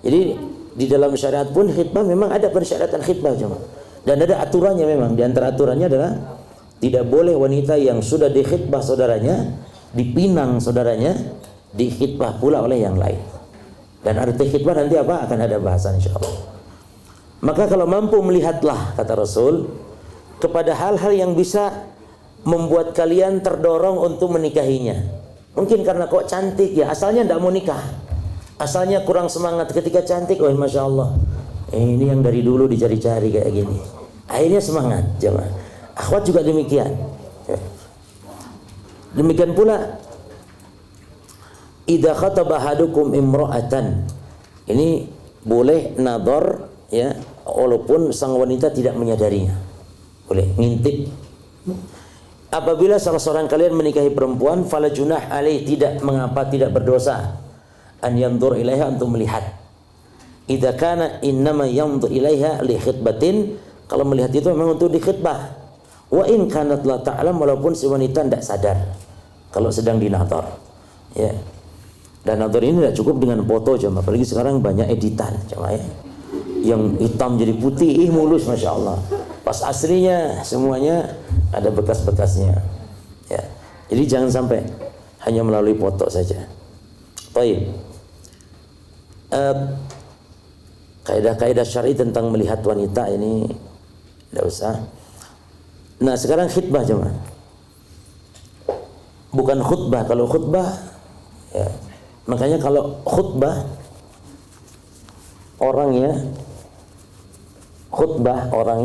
jadi di dalam syariat pun khitbah memang ada persyaratan khitbah cuma. Dan ada aturannya memang. Di antara aturannya adalah tidak boleh wanita yang sudah dikhitbah saudaranya, dipinang saudaranya, dikhitbah pula oleh yang lain. Dan arti khitbah nanti apa? Akan ada bahasan insyaallah. Maka kalau mampu melihatlah, kata Rasul, kepada hal-hal yang bisa membuat kalian terdorong untuk menikahinya. Mungkin karena kok cantik ya, asalnya tidak mau nikah. Asalnya kurang semangat ketika cantik, oh Masya Allah. Ini yang dari dulu dicari-cari kayak gini. Akhirnya semangat jemaah. Akhwat juga demikian. Demikian pula idza khataba ahadukum imra'atan. Ini boleh nadhar ya, walaupun sang wanita tidak menyadarinya. Boleh ngintip. Apabila salah seorang kalian menikahi perempuan, fala junah alaih, tidak mengapa, tidak berdosa an yanzur ilaiha, untuk melihat. Idza kana innama yanzur ilaiha li khitbatin, kalau melihat itu memang untuk dikhitbah. Wa in kanat la ta'lam, walaupun si wanita tidak sadar kalau sedang dinadhar. Ya. Dan nadhar ini tidak cukup dengan foto cuma, apalagi sekarang banyak editan cuma ya. Yang hitam jadi putih, mulus Masya Allah. Pas aslinya semuanya ada bekas-bekasnya. Ya. Jadi jangan sampai hanya melalui foto saja. Baik. Kaidah-kaidah syar'i tentang melihat wanita ini tidak usah. Nah sekarang khutbah cuma. Bukan khutbah. Kalau khutbah ya, makanya kalau khutbah orangnya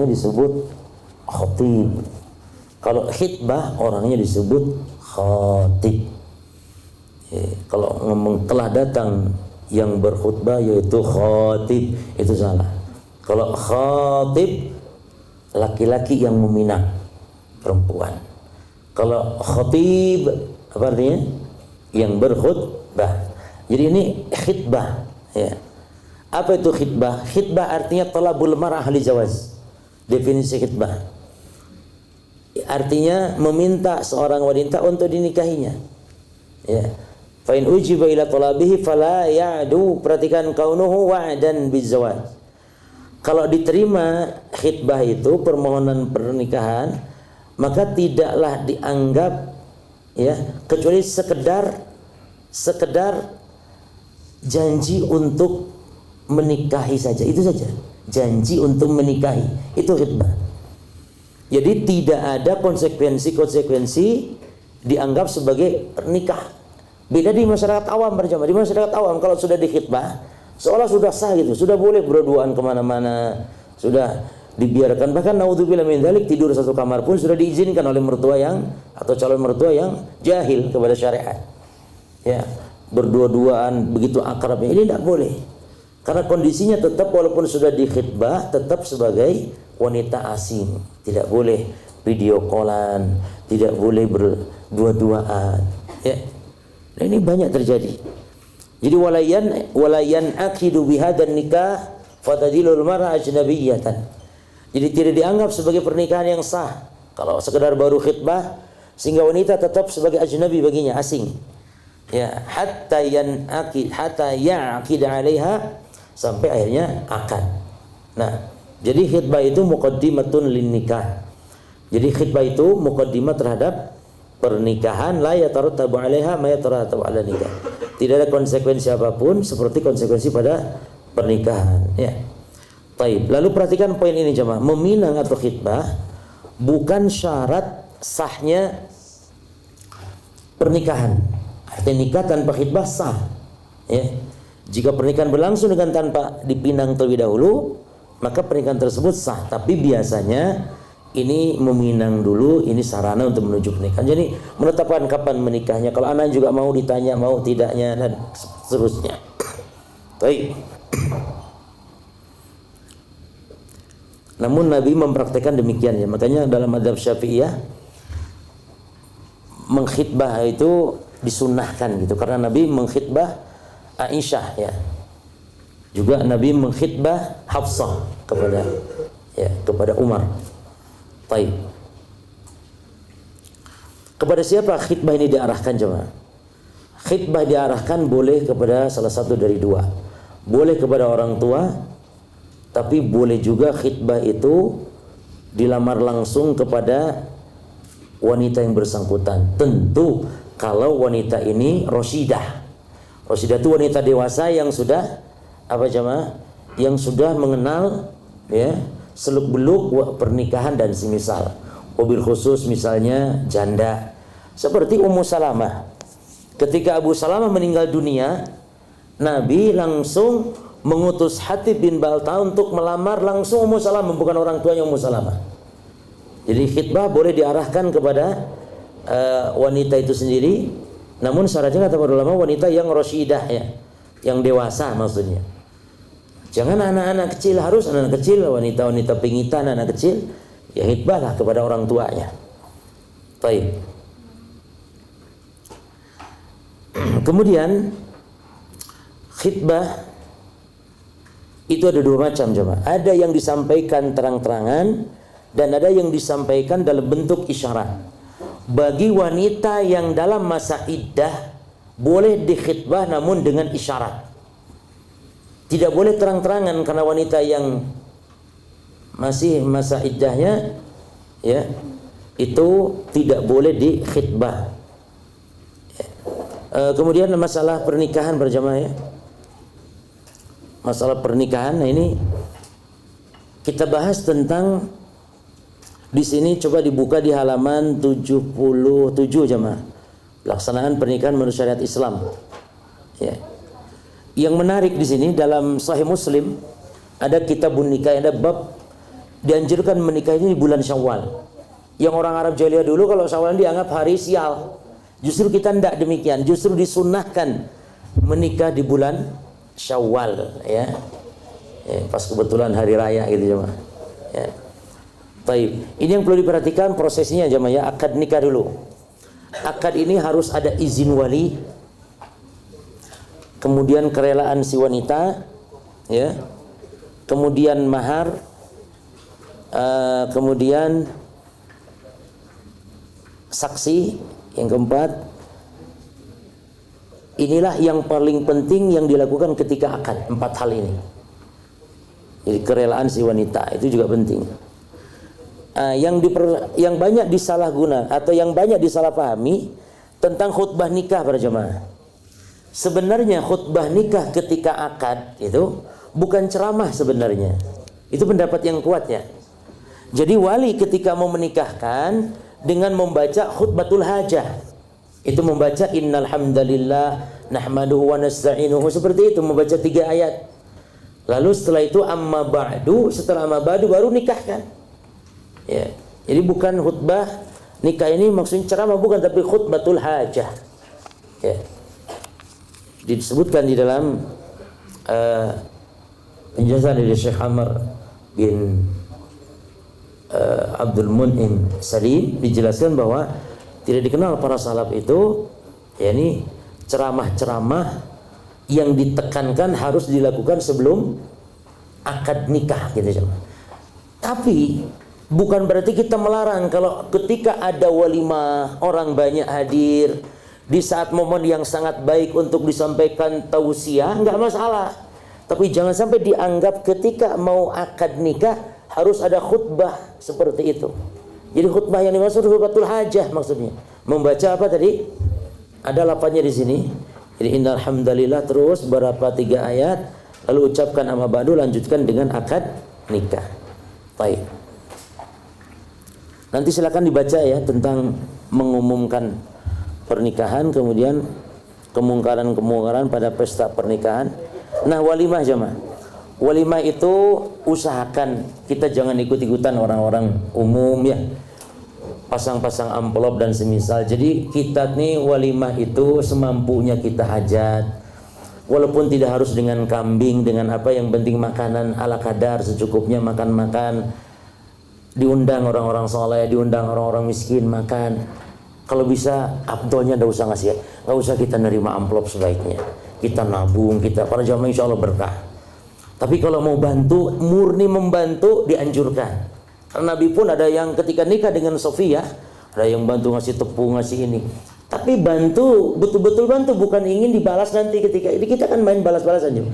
disebut khatib. Kalau khitbah orangnya disebut khatib. Ya, kalau ngomong telah datang yang berkhutbah yaitu khatib, itu salah. Kalau khatib laki-laki yang meminang perempuan. Kalau khatib apa artinya? Yang berkhutbah. Jadi ini khitbah ya. Apa itu khitbah? Khitbah artinya talabul mar'ah li jawaz. Definisi khitbah artinya meminta seorang wanita untuk dinikahinya. Ya. Fa in ujiba ila talabihi fala ya'du, perhatikan, kaunuhu wa'dan bizawaj. Kalau diterima khitbah itu, permohonan pernikahan, maka tidaklah dianggap ya kecuali sekedar janji untuk menikahi saja, itu saja. Janji untuk menikahi, itu khitbah. Jadi tidak ada konsekuensi dianggap sebagai nikah. Beda di masyarakat awam berjamaah. Di masyarakat awam kalau sudah dikhitbah, seolah sudah sah gitu, sudah boleh berduaan kemana-mana, sudah dibiarkan. Bahkan naudzubillah min dzalik, tidur satu kamar pun sudah diizinkan oleh mertua yang atau calon mertua yang jahil kepada syariat. Ya, berdua-duaan begitu akrabnya, ini tidak boleh. Karena kondisinya tetap walaupun sudah dikhitbah tetap sebagai wanita asing. Tidak boleh video callan, tidak boleh berdua-duaan. Ya. Nah, ini banyak terjadi. Jadi walayan akidu bihadan nikah fatadilul mar'a ajnabiyatan. Jadi tidak dianggap sebagai pernikahan yang sah kalau sekedar baru khitbah, sehingga wanita tetap sebagai ajnabi baginya, asing. Ya, hatta ya'qid 'alaiha, sampai akhirnya akad. Nah, jadi khitbah itu muqaddimatun lin nikah. Jadi khitbah itu muqaddimah terhadap pernikahan, la yatarattabu 'alaiha ma yatarattabu 'ala nikah. Tidak ada konsekuensi apapun seperti konsekuensi pada pernikahan, ya. Baik, lalu perhatikan poin ini jemaah. Meminang atau khitbah bukan syarat sahnya pernikahan. Artinya nikah tanpa khitbah sah, ya. Jika pernikahan berlangsung dengan tanpa dipinang terlebih dahulu, maka pernikahan tersebut sah. Tapi biasanya ini meminang dulu, ini sarana untuk menuju pernikahan. Jadi menetapkan kapan menikahnya. Kalau anak juga mau ditanya mau tidaknya dan seterusnya. Baik. Namun Nabi mempraktekkan demikian, ya. Makanya dalam mazhab Syafi'iyah mengkhitbah itu disunnahkan gitu, karena Nabi mengkhitbah Aisyah, ya. Juga Nabi mengkhitbah Hafsah kepada Umar. Baik. Kepada siapa khitbah ini diarahkan jemaah? Khitbah diarahkan boleh kepada salah satu dari dua. Boleh kepada orang tua, tapi boleh juga khitbah itu dilamar langsung kepada wanita yang bersangkutan. Tentu kalau wanita ini rosyidah. Rosyidah itu wanita dewasa yang sudah apa jemaah? Yang sudah mengenal, ya, seluk-beluk pernikahan dan semisal. Mobil khusus misalnya janda. Seperti Ummu Salamah. Ketika Abu Salamah meninggal dunia, Nabi langsung mengutus Hatib bin Balta untuk melamar langsung Ummu Salamah, bukan orang tuanya Ummu Salamah. Jadi khitbah boleh diarahkan kepada wanita itu sendiri, namun syaratnya kata para ulama wanita yang rosyidah, ya, yang dewasa maksudnya. Jangan anak-anak kecil, harus anak-anak kecil, wanita-wanita pingitan, anak kecil, ya khitbahlah kepada orang tuanya. Baik. Kemudian khitbah itu ada dua macam jemaah. Ada yang disampaikan terang-terangan dan ada yang disampaikan dalam bentuk isyarat. Bagi wanita yang dalam masa iddah boleh dikhitbah namun dengan isyarat. Tidak boleh terang-terangan, karena wanita yang masih masa iddahnya, ya, itu tidak boleh dikhitbah. Kemudian masalah pernikahan berjamaah, ya. Masalah pernikahan, nah ini kita bahas tentang di sini, coba dibuka di halaman 77 jamaah. Pelaksanaan pernikahan menurut syariat Islam. Ya. Yang menarik di sini dalam Sahih Muslim ada kitabun nikah, ada bab dianjurkan menikah ini di bulan Syawal. Yang orang Arab jahiliyah dulu kalau Syawal dianggap hari sial. Justru kita tidak demikian, justru disunnahkan menikah di bulan Syawal, ya. Pas kebetulan hari raya gitu jemaah. Ya. Baik, ini yang perlu diperhatikan prosesnya jemaah, ya. Akad nikah dulu. Akad ini harus ada izin wali, kemudian kerelaan si wanita, ya, kemudian mahar, kemudian saksi, yang keempat. Inilah yang paling penting yang dilakukan ketika akad, 4 hal ini. Jadi kerelaan si wanita itu juga penting. Yang banyak disalahguna atau yang banyak disalahpahami tentang khutbah nikah para jemaah. Sebenarnya khutbah nikah ketika akad itu bukan ceramah sebenarnya. Itu pendapat yang kuat, ya. Jadi wali ketika mau menikahkan dengan membaca khutbatul hajah. Itu membaca innal hamdalillah nahmaduhu wa nasta'inuhu, seperti itu, membaca 3 ayat. Lalu setelah itu amma ba'du, setelah amma ba'du baru nikahkan. Ya. Jadi bukan khutbah nikah ini maksudnya ceramah, bukan, tapi khutbatul hajah. Ya. Disebutkan di dalam penjelasan dari Syekh Amr bin Abdul Mun'im Salim dijelaskan bahwa tidak dikenal para salaf itu yakni ceramah-ceramah yang ditekankan harus dilakukan sebelum akad nikah gitu. Tapi bukan berarti kita melarang kalau ketika ada walimah, orang banyak hadir di saat momen yang sangat baik untuk disampaikan tausiah, enggak masalah. Tapi jangan sampai dianggap ketika mau akad nikah harus ada khutbah seperti itu. Jadi khutbah yang dimaksud khutbatul hajah maksudnya. Membaca apa tadi? Ada lafaznya di sini. Jadi innal hamdalillah terus berapa 3 ayat lalu ucapkan amma ba'du lanjutkan dengan akad nikah. Baik. Nanti silakan dibaca ya tentang mengumumkan pernikahan kemudian kemungkaran-kemungkaran pada pesta pernikahan. Nah, walimah jemaah. Walimah itu usahakan kita jangan ikut-ikutan orang-orang umum ya. Pasang-pasang amplop dan semisal. Jadi kita nih walimah itu semampunya kita hajat. Walaupun tidak harus dengan kambing, dengan apa, yang penting makanan ala kadar secukupnya, makan-makan. Diundang orang-orang soleh, diundang orang-orang miskin makan. Kalau bisa afdolnya enggak usah ngasih, enggak usah kita nerima amplop sebaiknya. Kita nabung, kita para jamaah insya Allah berkah. Tapi kalau mau bantu, murni membantu dianjurkan. Karena Nabi pun ada yang ketika nikah dengan Sofiyah, ada yang bantu ngasih tepung, ngasih ini. Tapi bantu, betul-betul bantu, bukan ingin dibalas nanti ketika ini. Kita kan main balas-balas aja.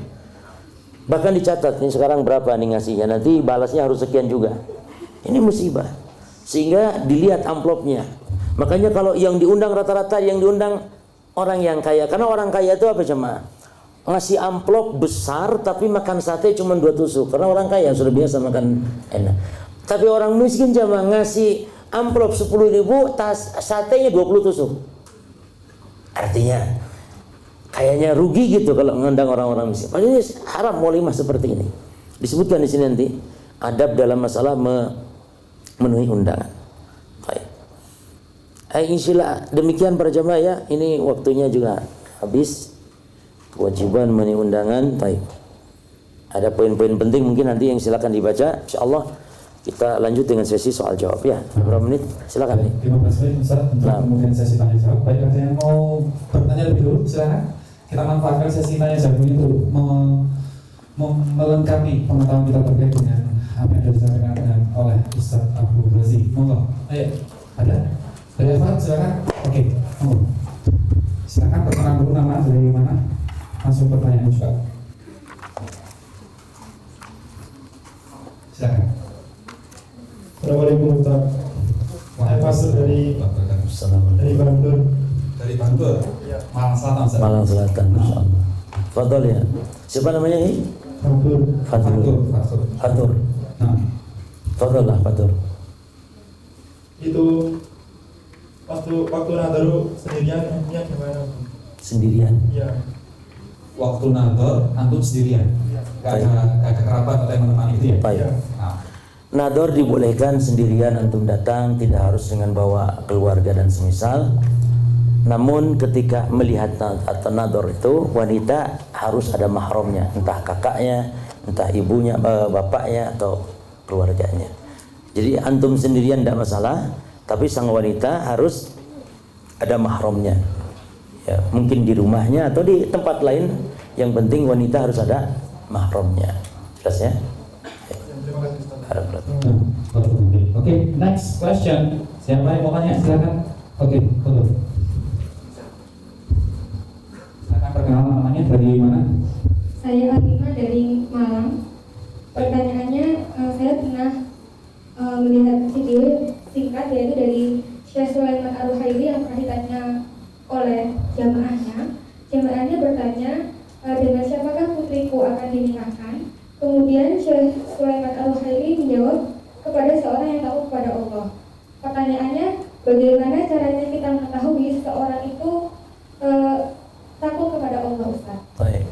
Bahkan dicatat, ini sekarang berapa nih ngasihnya, nanti balasnya harus sekian juga. Ini musibah. Sehingga dilihat amplopnya. Makanya kalau yang diundang rata-rata yang diundang orang yang kaya. Karena orang kaya itu apa jemaah? Ngasih amplop besar tapi makan sate cuma 2 tusuk. Karena orang kaya sudah biasa makan enak. Tapi orang miskin jemaah ngasih amplop 10.000, satenya 20 tusuk. Artinya kayaknya rugi gitu kalau mengundang orang-orang miskin. Padahal haram walimah seperti ini. Disebutkan di sini nanti adab dalam masalah memenuhi undangan. Baik. Insyaallah demikian para jemaah ya. Ini waktunya juga habis. Kewajiban memenuhi undangan. Baik. Ada poin-poin penting mungkin nanti yang silakan dibaca. Insyaallah kita lanjut dengan sesi soal jawab ya. Berapa menit? Silakan nih. 15 menit Ustaz untuk kemudian sesi tanya jawab. Baik, ada yang mau bertanya lebih dulu silakan. Kita manfaatkan sesi tanya jawab ini untuk melengkapi pengetahuan kita terkait dengan apa yang sudah disampaikan oleh Ustaz Abu Razi. Monggo. Ayo, ada? Dari Evan, silakan. Oke, monggo. Silakan perkenalan dulu nama dari mana? Langsung pertanyaan juga. Silakan. Assalamualaikum Ustaz. Saya Pasur dari Bantul. Dari Bantul. Ya. Malang Selatan. Ustaz. Malang Selatan. Insyaallah. Fadol ya. Siapa namanya ini? Bantul. Fatur. Nah, Fadol lah Fatur. Itu waktu nadaru sendirian niatnya gimana? Sendirian. Ya. waktu nador antum sendirian, gak ada kerabat atau yang menemani itu ya? Baik. Nah, Nador dibolehkan sendirian antum datang, tidak harus dengan bawa keluarga dan semisal. Namun ketika melihat atau nador itu wanita harus ada mahramnya, entah kakaknya, entah ibunya, bapaknya atau keluarganya. Jadi antum sendirian tidak masalah, tapi sang wanita harus ada mahramnya. Ya, mungkin di rumahnya atau di tempat lain, yang penting wanita harus ada mahramnya. Jelas ya? Terima kasih Ustaz. Oke, next question. Siapa yang mau tanya? Silakan. Oke, betul. Silakan perkenalan namanya dari mana? Saya Alima dari Malang. Pertanyaannya, saya pernah melihat video singkat yaitu dari Syekh Sulaiman Al-Ruhaili yang pernah ditanya oleh jamaahnya. Jamaahnya bertanya, dengan siapakah putriku akan dinikahkan? Kemudian Syekh Sulaiman Al-Ruhaili menjawab, kepada seorang yang takut kepada Allah. Pertanyaannya, bagaimana caranya kita mengetahui seseorang itu takut kepada Allah, Ustaz? Baik.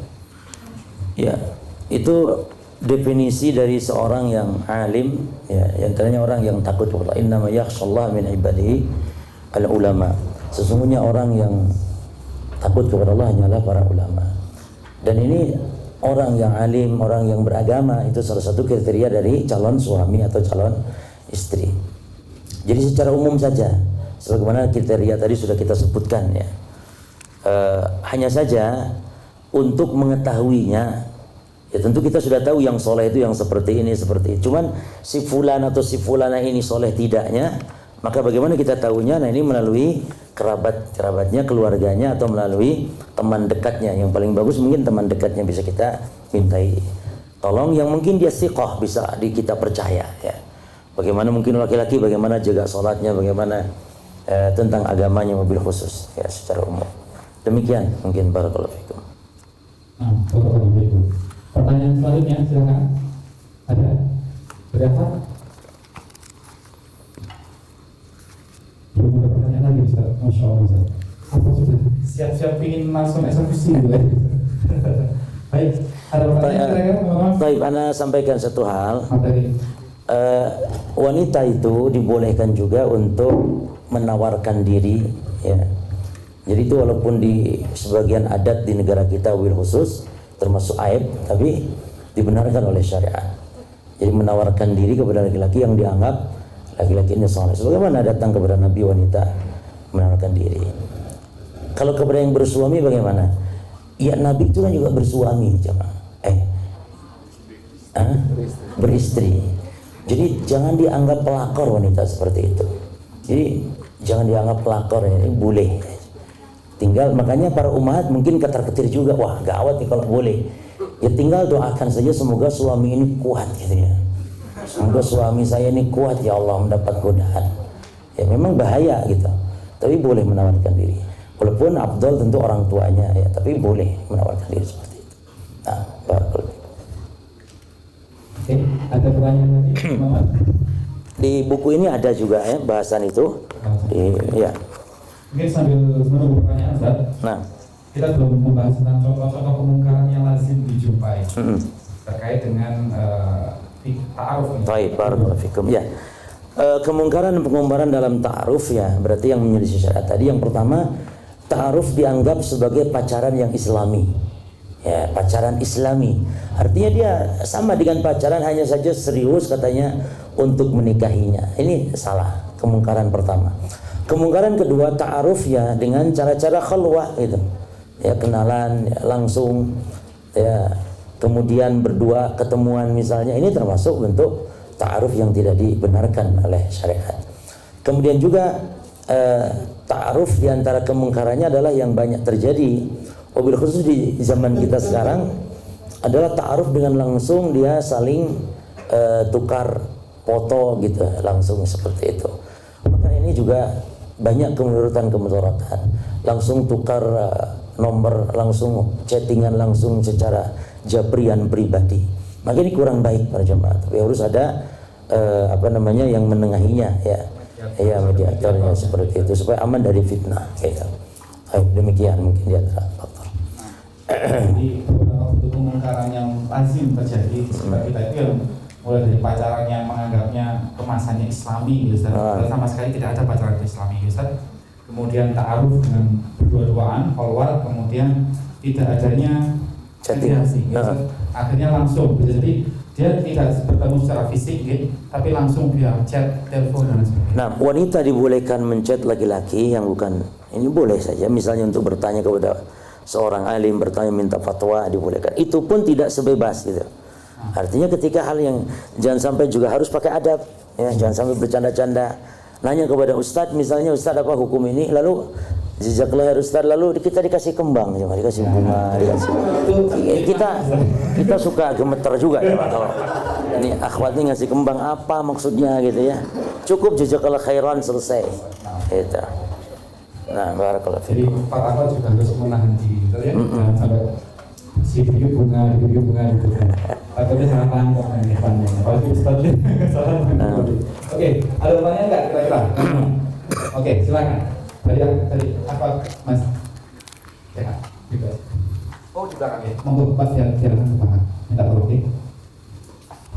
Ya, itu definisi dari seorang yang alim, ya, yang tanya orang yang takut kepada Allah. Innama yakhshallaha min ibadihi al-ulama. Sesungguhnya orang yang takut kepada Allah hanyalah para ulama. Dan ini orang yang alim, orang yang beragama, itu salah satu kriteria dari calon suami atau calon istri. Jadi secara umum saja, sebagaimana kriteria tadi sudah kita sebutkan ya. Hanya saja untuk mengetahuinya, ya tentu kita sudah tahu yang soleh itu yang seperti ini, seperti itu. Cuman si fulan atau si fulana ini soleh tidaknya, maka bagaimana kita tahunya? Nah ini melalui kerabatnya, keluarganya, atau melalui teman dekatnya. Yang paling bagus mungkin teman dekatnya bisa kita mintai tolong, yang mungkin dia siqah, bisa kita percaya ya. Bagaimana mungkin laki-laki, bagaimana jaga sholatnya, bagaimana tentang agamanya mobil khusus ya secara umum. Demikian mungkin. Barakallahu fikum. Nah, barakallahu fikum. Pertanyaan selanjutnya silakan. Ada? Berapa? Belum ada pertanyaan lagi Ustaz. Masya Allah Ustaz. Apa sudah siap-siap ingin langsung eksekusi gitu ya? Baik, ada pertanyaan kira-kira? Baik, Ana sampaikan satu hal. Materi. Wanita itu dibolehkan juga untuk menawarkan diri ya. Jadi itu walaupun di sebagian adat di negara kita wabil khusus termasuk aib, tapi dibenarkan oleh syariat. Jadi menawarkan diri kepada laki-laki yang dianggap laki-laki ini soleh. Sebagaimana datang kepada Nabi wanita menawarkan diri. Kalau kepada yang bersuami bagaimana? Ya Nabi itu kan juga bersuami, beristri. Jadi jangan dianggap pelakor wanita seperti itu. Jadi jangan dianggap pelakor, ini boleh. Tinggal makanya para umat mungkin ketar-ketir juga, wah gawat nih kalau boleh. Ya tinggal doakan saja semoga suami ini kuat gitu ya. Semoga suami saya ini kuat ya Allah mendapat godaan. Ya memang bahaya gitu. Tapi boleh menawarkan diri. Walaupun afdal tentu orang tuanya ya, tapi boleh menawarkan diri seperti itu. Nah, barakallahu. Oke, ada pertanyaan lagi? Muhammad? Di buku ini ada juga ya bahasan itu. Ya. Mungkin sambil menunggu pertanyaan Ustaz. Nah, kita belum membahas tentang contoh-contoh kemungkaran yang lazim dijumpai terkait dengan ta'aruf. Baik, barakallahu fikum. Ya. Kemungkaran dan pengumbaran dalam ta'aruf ya, berarti yang menyelisih syariat tadi. Yang pertama, ta'aruf dianggap sebagai pacaran yang islami. Ya, pacaran islami. Artinya dia sama dengan pacaran, hanya saja serius katanya untuk menikahinya. Ini salah, kemungkaran pertama. Kemungkaran kedua, ta'aruf ya dengan cara-cara khalwah gitu. Ya, kenalan ya, langsung ya, kemudian berdua ketemuan misalnya, ini termasuk bentuk ta'aruf yang tidak dibenarkan oleh syariat. Kemudian juga ta'aruf di antara kemungkarannya adalah yang banyak terjadi, wabil khusus di zaman kita sekarang, adalah ta'aruf dengan langsung dia saling tukar foto gitu, langsung seperti itu. Maka ini juga banyak kemudaratan, langsung tukar nomor, langsung chattingan langsung secara japrian pribadi. Maka ini kurang baik para jemaah. Tapi harus ada yang menengahinya ya. Ya mediatornya seperti itu supaya aman dari fitnah gitu. Demikian mungkin di antara faktor. Jadi beberapa bentuk kemungkaran yang lazim terjadi di sekitar kita itu yang mulai dari pacaran yang menganggapnya kemasannya islami gitu, sama sekali tidak ada pacaran islami gitu. Kemudian ta'aruf dengan berdua-duaan, follower, kemudian tidak adanya chatting gitu. Akhirnya langsung, jadi dia tidak bertemu secara fisik gitu, tapi langsung via chat, telepon dan sebagainya. Nah, wanita dibolehkan menchat laki-laki yang bukan, ini boleh saja, misalnya untuk bertanya kepada seorang alim, bertanya minta fatwa, dibolehkan. Itu pun tidak sebebas gitu. Artinya ketika hal yang jangan sampai juga harus pakai adab ya, jangan sampai bercanda-canda. Nanya kepada ustadz misalnya, ustadz apa hukum ini, lalu jazakallah ya ustadz, lalu kita dikasih kembang, dikasih bunga, kita suka gemeter juga ya Pak, kalau ini akhwat ini ngasih kembang apa maksudnya gitu ya. Cukup jazakallah khairan, selesai gitu. Nah, barakallahu Jadi fikum. Pak Akhwat juga harus menahan diri gitu ya, jangan sampai si video bunga gitu kan. Takutnya sangat langkah nih depannya. Pasti ustadz salah. Oke, ada pertanyaan nggak kira-kira? Oke, silakan. Tadi apa Mas? Ya, juga. Oh, di belakang ya. Monggo Pak, silakan ke Pak. Minta tolong nih.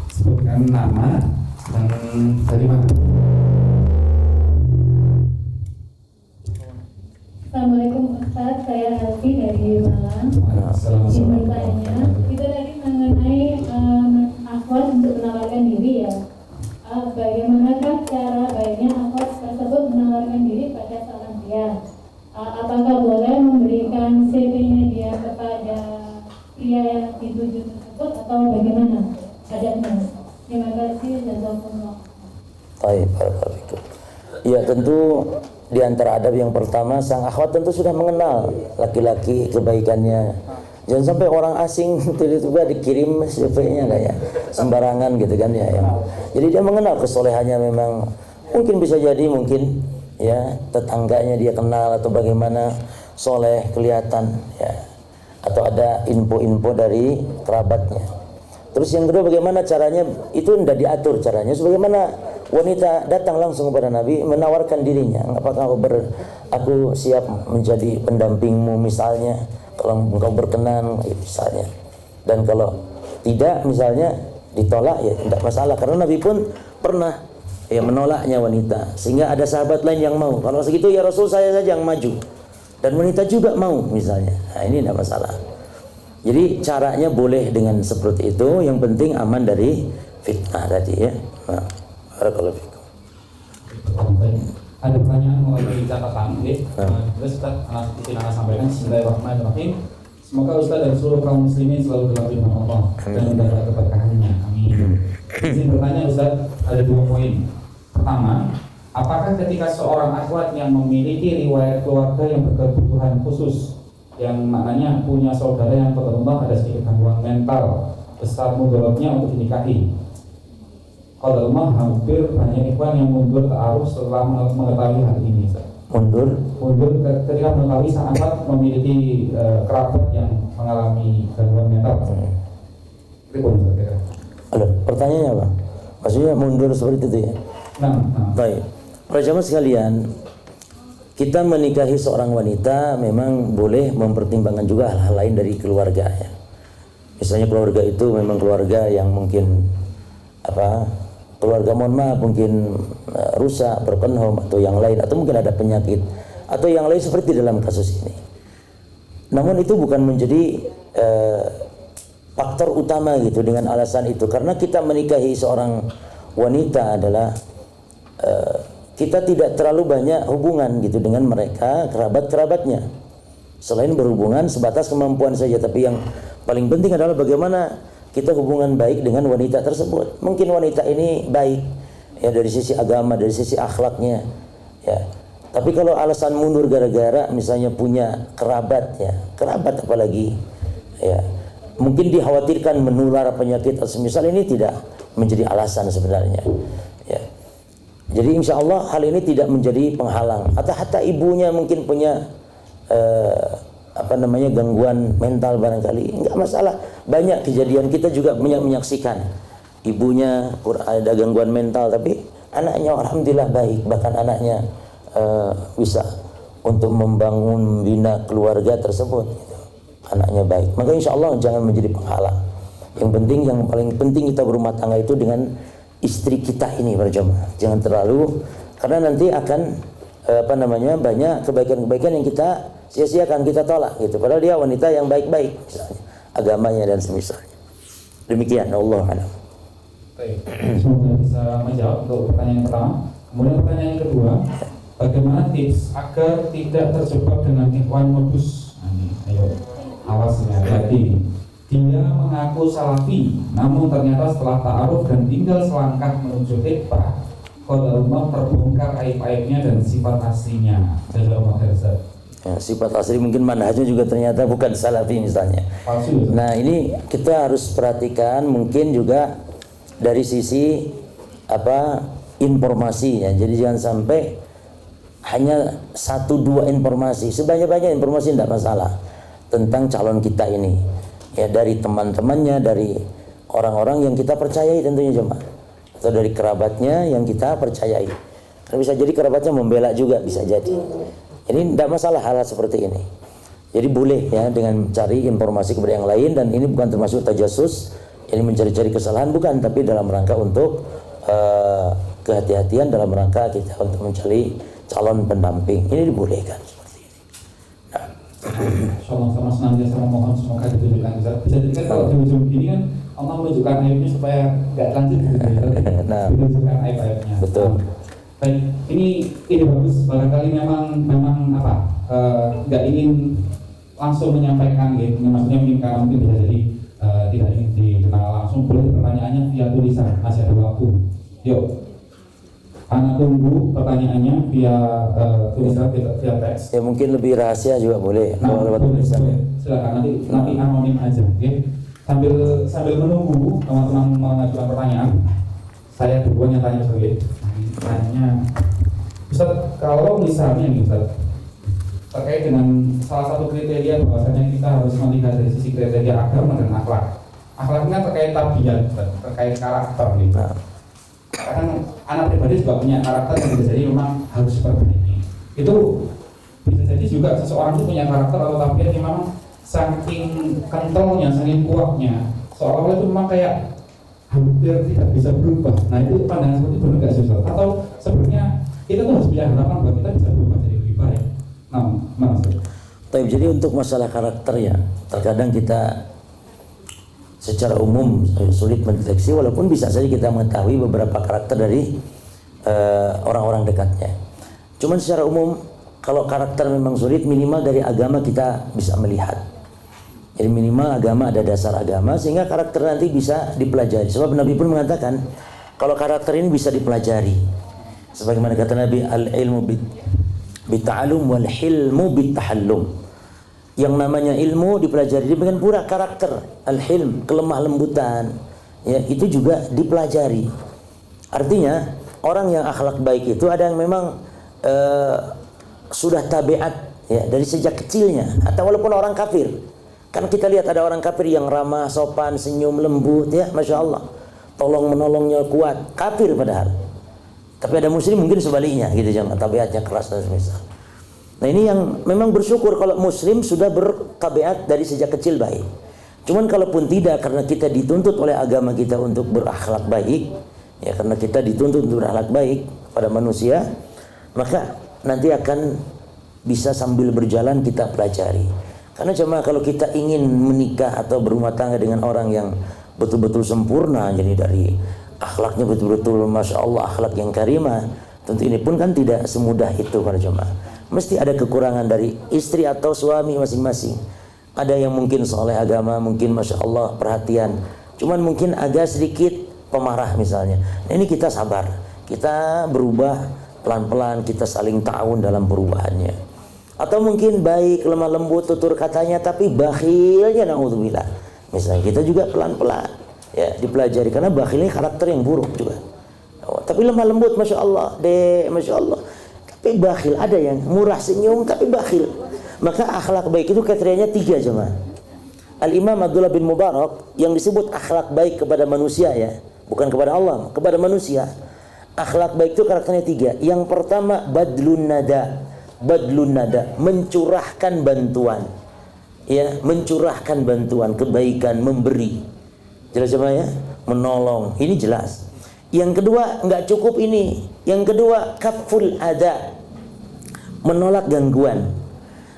Sebutkan nama dan dari mana? Assalamualaikum Ustaz, saya Helvi dari Malang. Izin bertanya, kita dari Di antara adab yang pertama, sang akhwat tentu sudah mengenal laki-laki kebaikannya. Jangan sampai orang asing tiba-tiba dikirim CV-nya kayak sembarangan gitu kan ya. Jadi dia mengenal kesolehannya, memang mungkin bisa jadi mungkin ya tetangganya dia kenal atau bagaimana soleh kelihatan ya, atau ada info-info dari kerabatnya. Terus yang kedua, bagaimana caranya, itu tidak diatur caranya. Sebagaimana wanita datang langsung kepada Nabi menawarkan dirinya, apakah aku siap menjadi pendampingmu misalnya, kalau engkau berkenan misalnya. Dan kalau tidak misalnya ditolak ya tidak masalah, karena Nabi pun pernah ya menolaknya wanita, sehingga ada sahabat lain yang mau. Kalau segitu ya Rasul saya saja yang maju, dan wanita juga mau misalnya. Nah ini tidak masalah. Jadi caranya boleh dengan seperti itu, yang penting aman dari fitnah tadi ya. Nah, barakallahu fikum. Ada pertanyaan mengenai catatan, terus Ustaz izin anak sampaikan. Bismillahirrahmanirrahim. Semoga Ustaz dan seluruh kaum muslimin selalu dalam firman Allah dan mendapat keberkahannya. Amin. Izin bertanya Ustaz, ada 2 poin. Pertama, apakah ketika seorang akhwat yang memiliki riwayat keluarga yang berkebutuhan khusus, yang maknanya punya saudara yang tertentu ada sedikit gangguan mental, besar mudorotnya untuk dinikahi, kalau hampir banyak ikhwan yang mundur ta'aruf setelah mengetahui hal ini. Mundur ketika mengetahui sang akhwat memiliki kerabat yang mengalami gangguan mental. Itu kira-kira. Pertanyaannya apa? Maksudnya mundur seperti itu ya? Nah. Baik. Para jamaah sekalian, kita menikahi seorang wanita memang boleh mempertimbangkan juga hal-hal lain dari keluarga ya. Misalnya keluarga itu memang keluarga yang mungkin keluarga mohon maaf mungkin rusak, broken home atau yang lain, atau mungkin ada penyakit atau yang lain seperti dalam kasus ini. Namun itu bukan menjadi faktor utama gitu dengan alasan itu, karena kita menikahi seorang wanita adalah kita tidak terlalu banyak hubungan gitu dengan mereka, kerabat-kerabatnya, selain berhubungan sebatas kemampuan saja. Tapi yang paling penting adalah bagaimana kita hubungan baik dengan wanita tersebut. Mungkin wanita ini baik ya dari sisi agama, dari sisi akhlaknya ya. Tapi kalau alasan mundur gara-gara misalnya punya kerabat ya, kerabat apalagi ya, mungkin dikhawatirkan menular penyakit atau semisal, ini tidak menjadi alasan sebenarnya ya. Jadi insya Allah hal ini tidak menjadi penghalang. Atau hatta ibunya mungkin punya gangguan mental barangkali, enggak masalah. Banyak kejadian kita juga menyaksikan ibunya ada gangguan mental, tapi anaknya alhamdulillah baik, bahkan anaknya bisa untuk membangun, membina keluarga tersebut gitu. Anaknya baik, maka insya Allah jangan menjadi penghalang. Yang penting, yang paling penting kita berumah tangga itu dengan istri kita ini berjamaah. Jangan terlalu, karena nanti akan banyak kebaikan-kebaikan yang kita sia-siakan, kita tolak gitu. Padahal dia wanita yang baik-baik misalnya, agamanya dan semisalnya. Demikian, Allah a'lam. Baik, semoga bisa menjawab untuk pertanyaan pertama. Kemudian pertanyaan yang kedua, bagaimana tips agar tidak terjebak dengan ikhwan modus? Ayo, awas ya, hati. Dia mengaku salafi, namun ternyata setelah ta'aruf dan tinggal selangkah menuju khitbah, qadarullah terbongkar aib-aibnya dan sifat aslinya. Jazakallahu khairan. Ya, sifat asli mungkin manhajnya juga ternyata bukan salafi misalnya. Palsu. Nah ini kita harus perhatikan mungkin juga dari sisi informasi ya. Jadi jangan sampai hanya 1-2 informasi, sebanyak-banyak informasi tidak masalah tentang calon kita ini. Ya, dari teman-temannya, dari orang-orang yang kita percayai tentunya jemaah, atau dari kerabatnya yang kita percayai. Karena bisa jadi kerabatnya membela juga, bisa jadi. Ini tidak masalah hal seperti ini. Jadi boleh ya dengan cari informasi kepada yang lain, dan ini bukan termasuk tajasus, ini mencari-cari kesalahan bukan, tapi dalam rangka untuk kehati-hatian, dalam rangka kita untuk mencari calon pendamping. Ini dibolehkan. Insyaallah sama senantiasa memohon semoga ditunjukkan. Bisa jadi kan kalau di ujung gini kan Allah menunjukkan aibnya supaya nggak lanjut gitu. Nah, ditunjukkan aib-aibnya. Betul. Baik, ini bagus. Barangkali memang nggak ingin langsung menyampaikan gitu. Maksudnya mungkin bisa jadi tidak ingin dikenal langsung. Boleh pertanyaannya via tulisan, masih ada waktu. Yuk. Anak tunggu pertanyaannya via tulisan via teks. Ya mungkin lebih rahasia juga boleh Nah, kalau lewat boleh, tulisan ya. boleh. Silakan nanti anonim aja, oke? Sambil menunggu teman-teman mengajukan pertanyaan, saya duluan yang tanya sebagai tanya. Ustaz, kalau misalnya nih Ustaz, terkait dengan salah satu kriteria bahwasanya kita harus melihat dari sisi kriteria agama dan akhlak. Akhlaknya terkait tabiat, Ustaz, terkait karakter gitu. Kadang anak pribadi juga punya karakter yang bisa jadi memang harus diperbaiki. Itu bisa jadi juga seseorang itu punya karakter atau tabiat yang memang saking kentalnya, saking kuatnya, seolah-olah itu memang kayak hampir tidak bisa berubah. Nah itu pandangan seperti itu benar nggak sih Ustaz? Atau sebenarnya kita tuh harus punya harapan bahwa kita bisa berubah jadi lebih baik. Nah, mana Ustaz? Jadi untuk masalah karakter ya, terkadang kita secara umum sulit mendeteksi, walaupun bisa saja kita mengetahui beberapa karakter dari orang-orang dekatnya. Cuman secara umum kalau karakter memang sulit, minimal dari agama kita bisa melihat. Jadi minimal agama, ada dasar agama sehingga karakter nanti bisa dipelajari. Sebab Nabi pun mengatakan kalau karakter ini bisa dipelajari. Sebagaimana kata Nabi, al-ilmu bitta'allum wal hilmu bittahallum. Yang namanya ilmu dipelajari, demikian pula karakter, al-hilm, kelemah lembutan, ya itu juga dipelajari. Artinya orang yang akhlak baik itu ada yang memang sudah tabiat ya dari sejak kecilnya, atau walaupun orang kafir. Kan kita lihat ada orang kafir yang ramah, sopan, senyum, lembut, ya masya Allah, tolong menolongnya kuat, kafir padahal. Tapi ada muslim mungkin sebaliknya, gitu jangan tabiatnya keras dan semisal. Nah ini yang memang bersyukur kalau muslim sudah bertabiat dari sejak kecil baik. Cuman kalaupun tidak, karena kita dituntut oleh agama kita untuk berakhlak baik, ya karena kita dituntut untuk berakhlak baik pada manusia, maka nanti akan bisa sambil berjalan kita pelajari. Karena cuma kalau kita ingin menikah atau berumah tangga dengan orang yang betul-betul sempurna, jadi dari akhlaknya betul-betul masya Allah, akhlak yang karimah, tentu ini pun kan tidak semudah itu para jemaah. Mesti ada kekurangan dari istri atau suami masing-masing. Ada yang mungkin soleh agama, mungkin masya Allah perhatian, cuman mungkin agak sedikit pemarah misalnya. Nah, ini kita sabar, kita berubah pelan-pelan, kita saling ta'awun dalam perubahannya. Atau mungkin baik, lemah lembut tutur katanya, tapi bakhilnya na'udzubillah. Misalnya kita juga pelan-pelan ya dipelajari, karena bakhil ini karakter yang buruk juga. Tapi lemah lembut masya Allah, masya Allah. Tapi bakhil, ada yang murah senyum tapi bakhil. Maka akhlak baik itu kriterianya 3 jemaah. Al-Imam Abdullah bin Mubarak yang disebut akhlak baik kepada manusia ya, bukan kepada Allah, kepada manusia. Akhlak baik itu karakternya 3. Yang pertama badlun nada, mencurahkan bantuan. Ya, mencurahkan bantuan, kebaikan, memberi. Jelas jemaah ya? Menolong. Ini jelas. Yang kedua nggak cukup ini. Yang kedua kaful ada, menolak gangguan.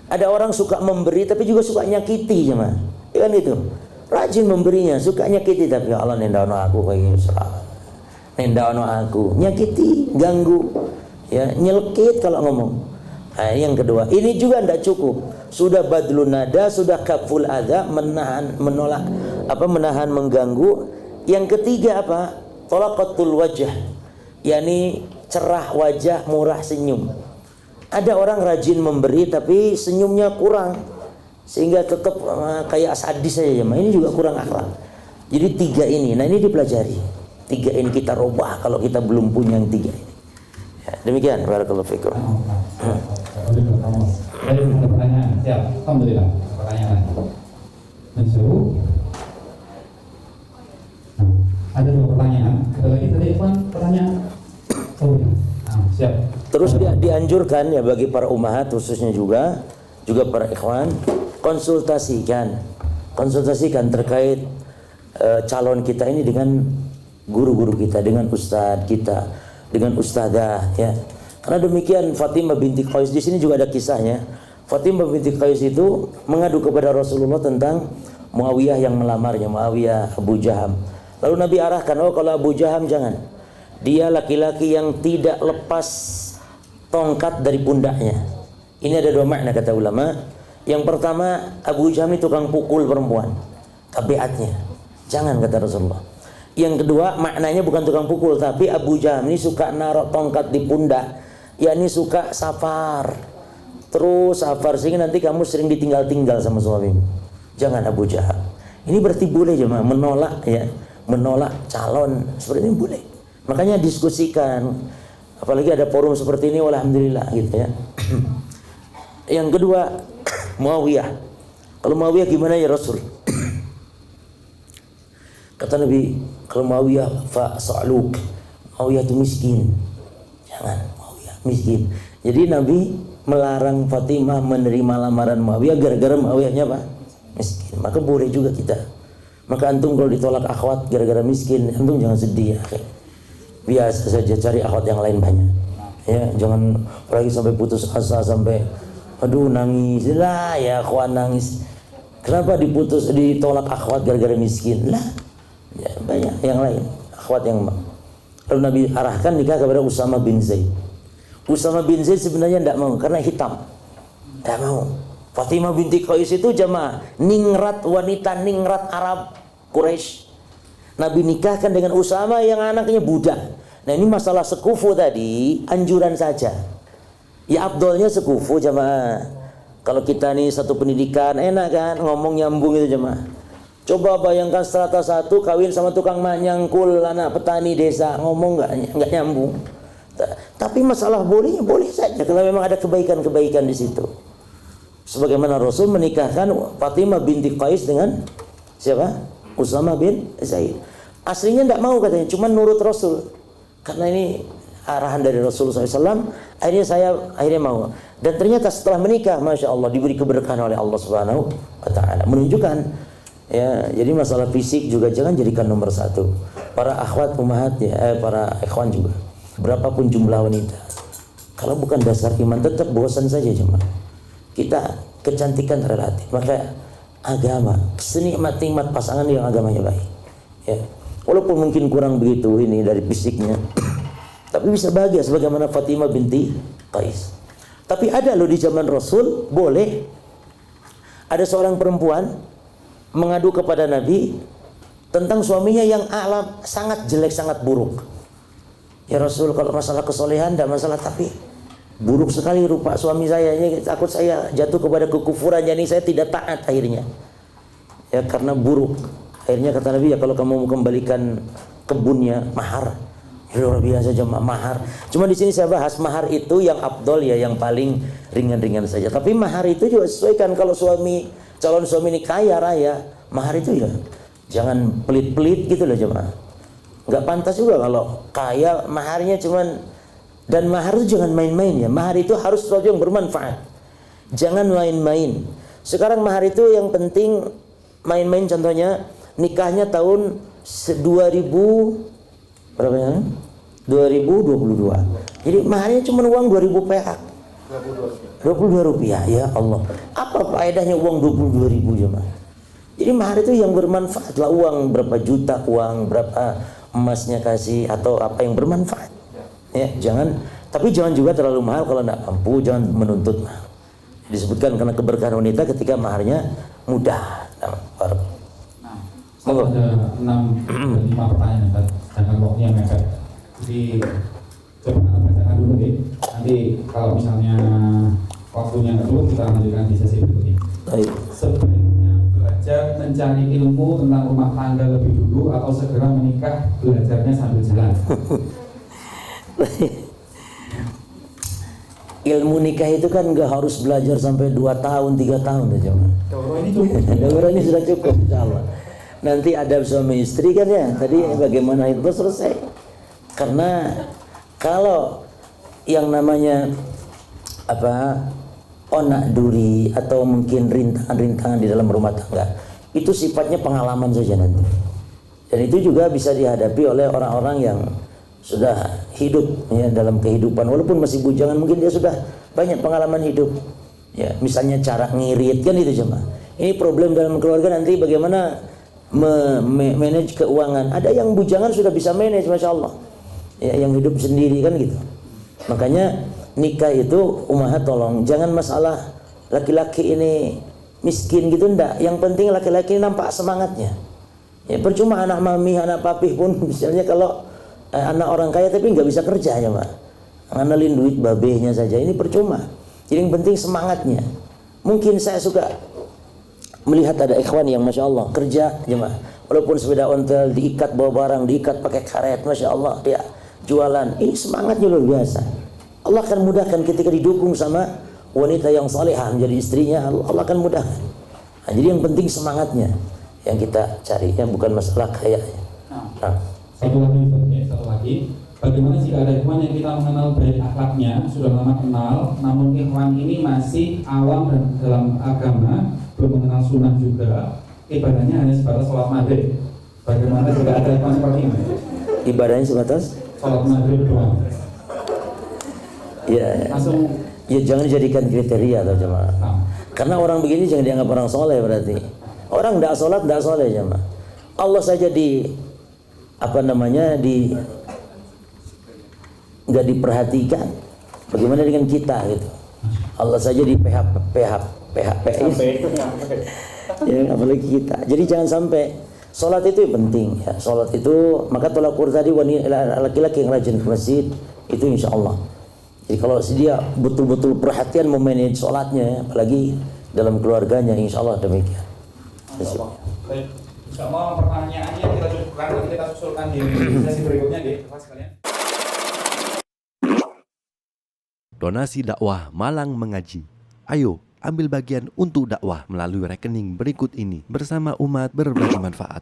Ada orang suka memberi tapi juga suka nyakiti jemaah. Ya kan itu. Rajin memberinya, suka nyakiti tapi ya Allah nendaono aku kayak gini serah. Nendaono aku, nyakiti, ganggu. Ya, nyelekit kalau ngomong. Nah, yang kedua, ini juga tidak cukup. Sudah badlun nada, sudah kaful ada, menahan, menolak, menahan, mengganggu. Yang ketiga apa? Talaqatul wajah, yakni cerah wajah, murah senyum. Ada orang rajin memberi tapi senyumnya kurang, sehingga tetap kayak sadis saja. Ini juga kurang akhlak. Jadi 3 ini, nah ini dipelajari. 3 ini kita rubah kalau kita belum punya yang 3 ini. Ya, demikian. Barakallahu fikum. Ada pertanyaan? Siap. Alhamdulillah. Pertanyaan. Mensuruh. Ada 2 pertanyaan. Ada lagi tadi Ikhwan pertanyaan. Oh ya. Siap. Terus dianjurkan ya bagi para ummahat khususnya juga para ikhwan, konsultasikan terkait calon kita ini dengan guru-guru kita, dengan ustadz kita, dengan ustadzah ya. Karena demikian Fatimah binti Qais, di sini juga ada kisahnya. Fatimah binti Qais itu mengadu kepada Rasulullah tentang Muawiyah yang melamarnya, Muawiyah Abu Jaham. Lalu Nabi arahkan, oh kalau Abu Jaham jangan. Dia laki-laki yang tidak lepas tongkat dari pundaknya. Ini ada 2 makna kata ulama. Yang pertama, Abu Jaham itu tukang pukul perempuan, tabiatnya. Jangan kata Rasulullah. Yang kedua, maknanya bukan tukang pukul, tapi Abu Jahal ini suka naruh tongkat di pundak, yakni suka safar. Terus safar sehingga nanti kamu sering ditinggal-tinggal sama suamimu. Jangan Abu Jahal. Ini berarti boleh jemaah menolak ya, menolak calon seperti ini boleh. Makanya diskusikan. Apalagi ada forum seperti ini, alhamdulillah gitu ya. Yang kedua, Muawiyah. Kalau Muawiyah gimana ya Rasul? Kata Nabi, kalau Muawiyah fa sa'luk. Muawiyah itu miskin. Jangan, Muawiyah miskin. Jadi Nabi melarang Fatimah menerima lamaran Muawiyah gara-gara Muawiyahnya apa? Miskin. Maka boleh juga kita. Maka antum kalau ditolak akhwat gara-gara miskin, antum jangan sedih ya. Biasa saja, cari akhwat yang lain banyak. Ya, jangan apalagi sampai putus asa, sampai aduh nangis lah ya, akhwat nangis. Kenapa ditolak akhwat gara-gara miskin? Lah, ya, banyak yang lain akhwat yang lalu Nabi arahkan nikah kepada Usama bin Zaid. Usama bin Zaid sebenarnya tidak mau karena hitam, tidak mau. Fatimah binti Qais itu jamaah ningrat, wanita ningrat Arab Quraisy. Nabi nikahkan dengan Usama yang anaknya budak. Nah ini masalah sekufu tadi, anjuran saja. Ya abdolnya sekufu jamaah. Kalau kita nih satu pendidikan enak kan, ngomong nyambung itu jamaah. Coba bayangkan strata 1 kawin sama tukang nyangkul anak petani desa, ngomong nggak nyambung. Tapi masalah boleh saja kalau memang ada kebaikan-kebaikan di situ. Sebagaimana Rasul menikahkan Fatimah binti Qais dengan siapa? Usama bin Zaid. Aslinya tidak mau katanya, cuma nurut Rasul. Karena ini arahan dari Rasulullah SAW, akhirnya mau. Dan ternyata setelah menikah, masya Allah diberi keberkahan oleh Allah Subhanahu Wa Taala. Menunjukkan ya, jadi masalah fisik juga jangan jadikan nomor 1. Para akhwat ummahat ya, para ikhwan juga. Berapapun jumlah wanita, kalau bukan dasar iman tetap bosan saja cuma. Kita kecantikan relatif. Maka agama, senikmat-nikmat pasangan yang agamanya baik. Ya. Walaupun mungkin kurang begitu ini dari fisiknya, tapi bisa bahagia sebagaimana Fatimah binti Qais. Tapi ada loh di zaman Rasul, boleh ada seorang perempuan mengadu kepada Nabi tentang suaminya yang alam sangat jelek, sangat buruk. Ya Rasul, kalau masalah kesolehan tidak masalah, tapi buruk sekali rupa suami saya. Takut saya jatuh kepada kekufuran, jadi saya tidak taat akhirnya. Ya karena buruk. Akhirnya kata Nabi, ya kalau kamu mau kembalikan kebunnya, mahar. Ya luar biasa aja mahar. Cuma di sini saya bahas mahar itu yang afdol ya, yang paling ringan-ringan saja. Tapi mahar itu juga sesuaikan. Kalau calon suami ini kaya raya, mahar itu ya jangan pelit-pelit gitu loh jemaah. Nggak pantas juga kalau kaya maharnya cuman, dan mahar itu jangan main-main ya. Mahar itu harus sesuatu yang bermanfaat. Jangan main-main. Sekarang mahar itu yang penting main-main, contohnya nikahnya tahun 2000 berapa ya? 2022. Jadi maharnya cuma uang 2000 perak. 22 rupiah. Ya Allah. Apa faedahnya uang 22.000 jemaah? Jadi mahar itu yang bermanfaat lah, uang berapa juta, uang berapa emasnya kasih atau apa yang bermanfaat. Ya, tapi jangan juga terlalu mahal kalau tidak mampu, jangan menuntut mahal. Disebutkan karena keberkahan wanita ketika maharnya mudah. Ada 5 pertanyaan dan waktunya mepet. Jadi coba bacakan dulu nih. Nanti kalau misalnya waktunya nggak cukup kita lanjutkan di sesi berikutnya. Baik. Sebaiknya belajar mencari ilmu tentang rumah tangga lebih dulu atau segera menikah belajarnya sambil jalan? Ilmu nikah itu kan nggak harus belajar sampai 2 tahun, 3 tahun aja. Daurah ini cukup. Daurah ini sudah cukup, insyaallah. Nanti ada suami istri kan ya. Tadi bagaimana itu selesai. Karena kalau yang namanya onak duri atau mungkin rintangan-rintangan di dalam rumah tangga, itu sifatnya pengalaman saja nanti. Dan itu juga bisa dihadapi oleh orang-orang yang sudah hidup ya dalam kehidupan, walaupun masih bujangan, mungkin dia sudah banyak pengalaman hidup. Ya, misalnya cara ngirit kan itu cuma. Ini problem dalam keluarga nanti bagaimana manage keuangan. Ada yang bujangan sudah bisa manage, masya Allah. Ya, yang hidup sendiri kan gitu. Makanya nikah itu ummahat tolong jangan masalah laki-laki ini miskin gitu, enggak. Yang penting laki-laki ini nampak semangatnya. Ya percuma anak mami, anak papi pun misalnya kalau anak orang kaya tapi nggak bisa kerja ya Pak, ngandelin duit babehnya saja, ini percuma. Jadi yang penting semangatnya. Mungkin saya suka melihat ada ikhwan yang masya Allah kerja jemaah, walaupun sepeda ontel diikat bawa barang, diikat pakai karet, masya Allah dia jualan, ini semangatnya luar biasa. Allah akan mudahkan ketika didukung sama wanita yang salehah menjadi istrinya, Allah akan mudahkan. Nah, jadi yang penting semangatnya yang kita cari, yang bukan masalah kayanya. Nah. Satu lagi, bagaimana jika ada ikhwan yang kita mengenal baik akhlaknya, sudah lama kenal, namun ikhwan ini masih awam dan dalam agama, belum mengenal sunnah juga, ibadahnya hanya sebatas sholat maghrib. Bagaimana jika ada ikhwan seperti ini? Ibadahnya sebatas sholat maghrib doang. Ya, langsung. Ya jangan dijadikan kriteria atau jemaah. Karena orang begini jangan dianggap orang soleh berarti. Orang tidak sholat, tidak soleh jemaah. Allah saja nggak diperhatikan. Bagaimana dengan kita gitu? Allah saja di PHP ya, apalagi kita. Jadi jangan sampai sholat itu penting ya. Sholat itu, maka tolak ukur tadi laki-laki yang rajin ke masjid itu insya Allah. Jadi kalau dia betul-betul perhatian memanage sholatnya, apalagi dalam keluarganya, insya Allah demikian. Baik, insya Allah pertanyaannya kita cukupkan, nanti kita susulkan di sesi berikutnya deh, sekalian. Donasi dakwah Malang Mengaji. Ayo, ambil bagian untuk dakwah melalui rekening berikut ini bersama umat berbagi manfaat.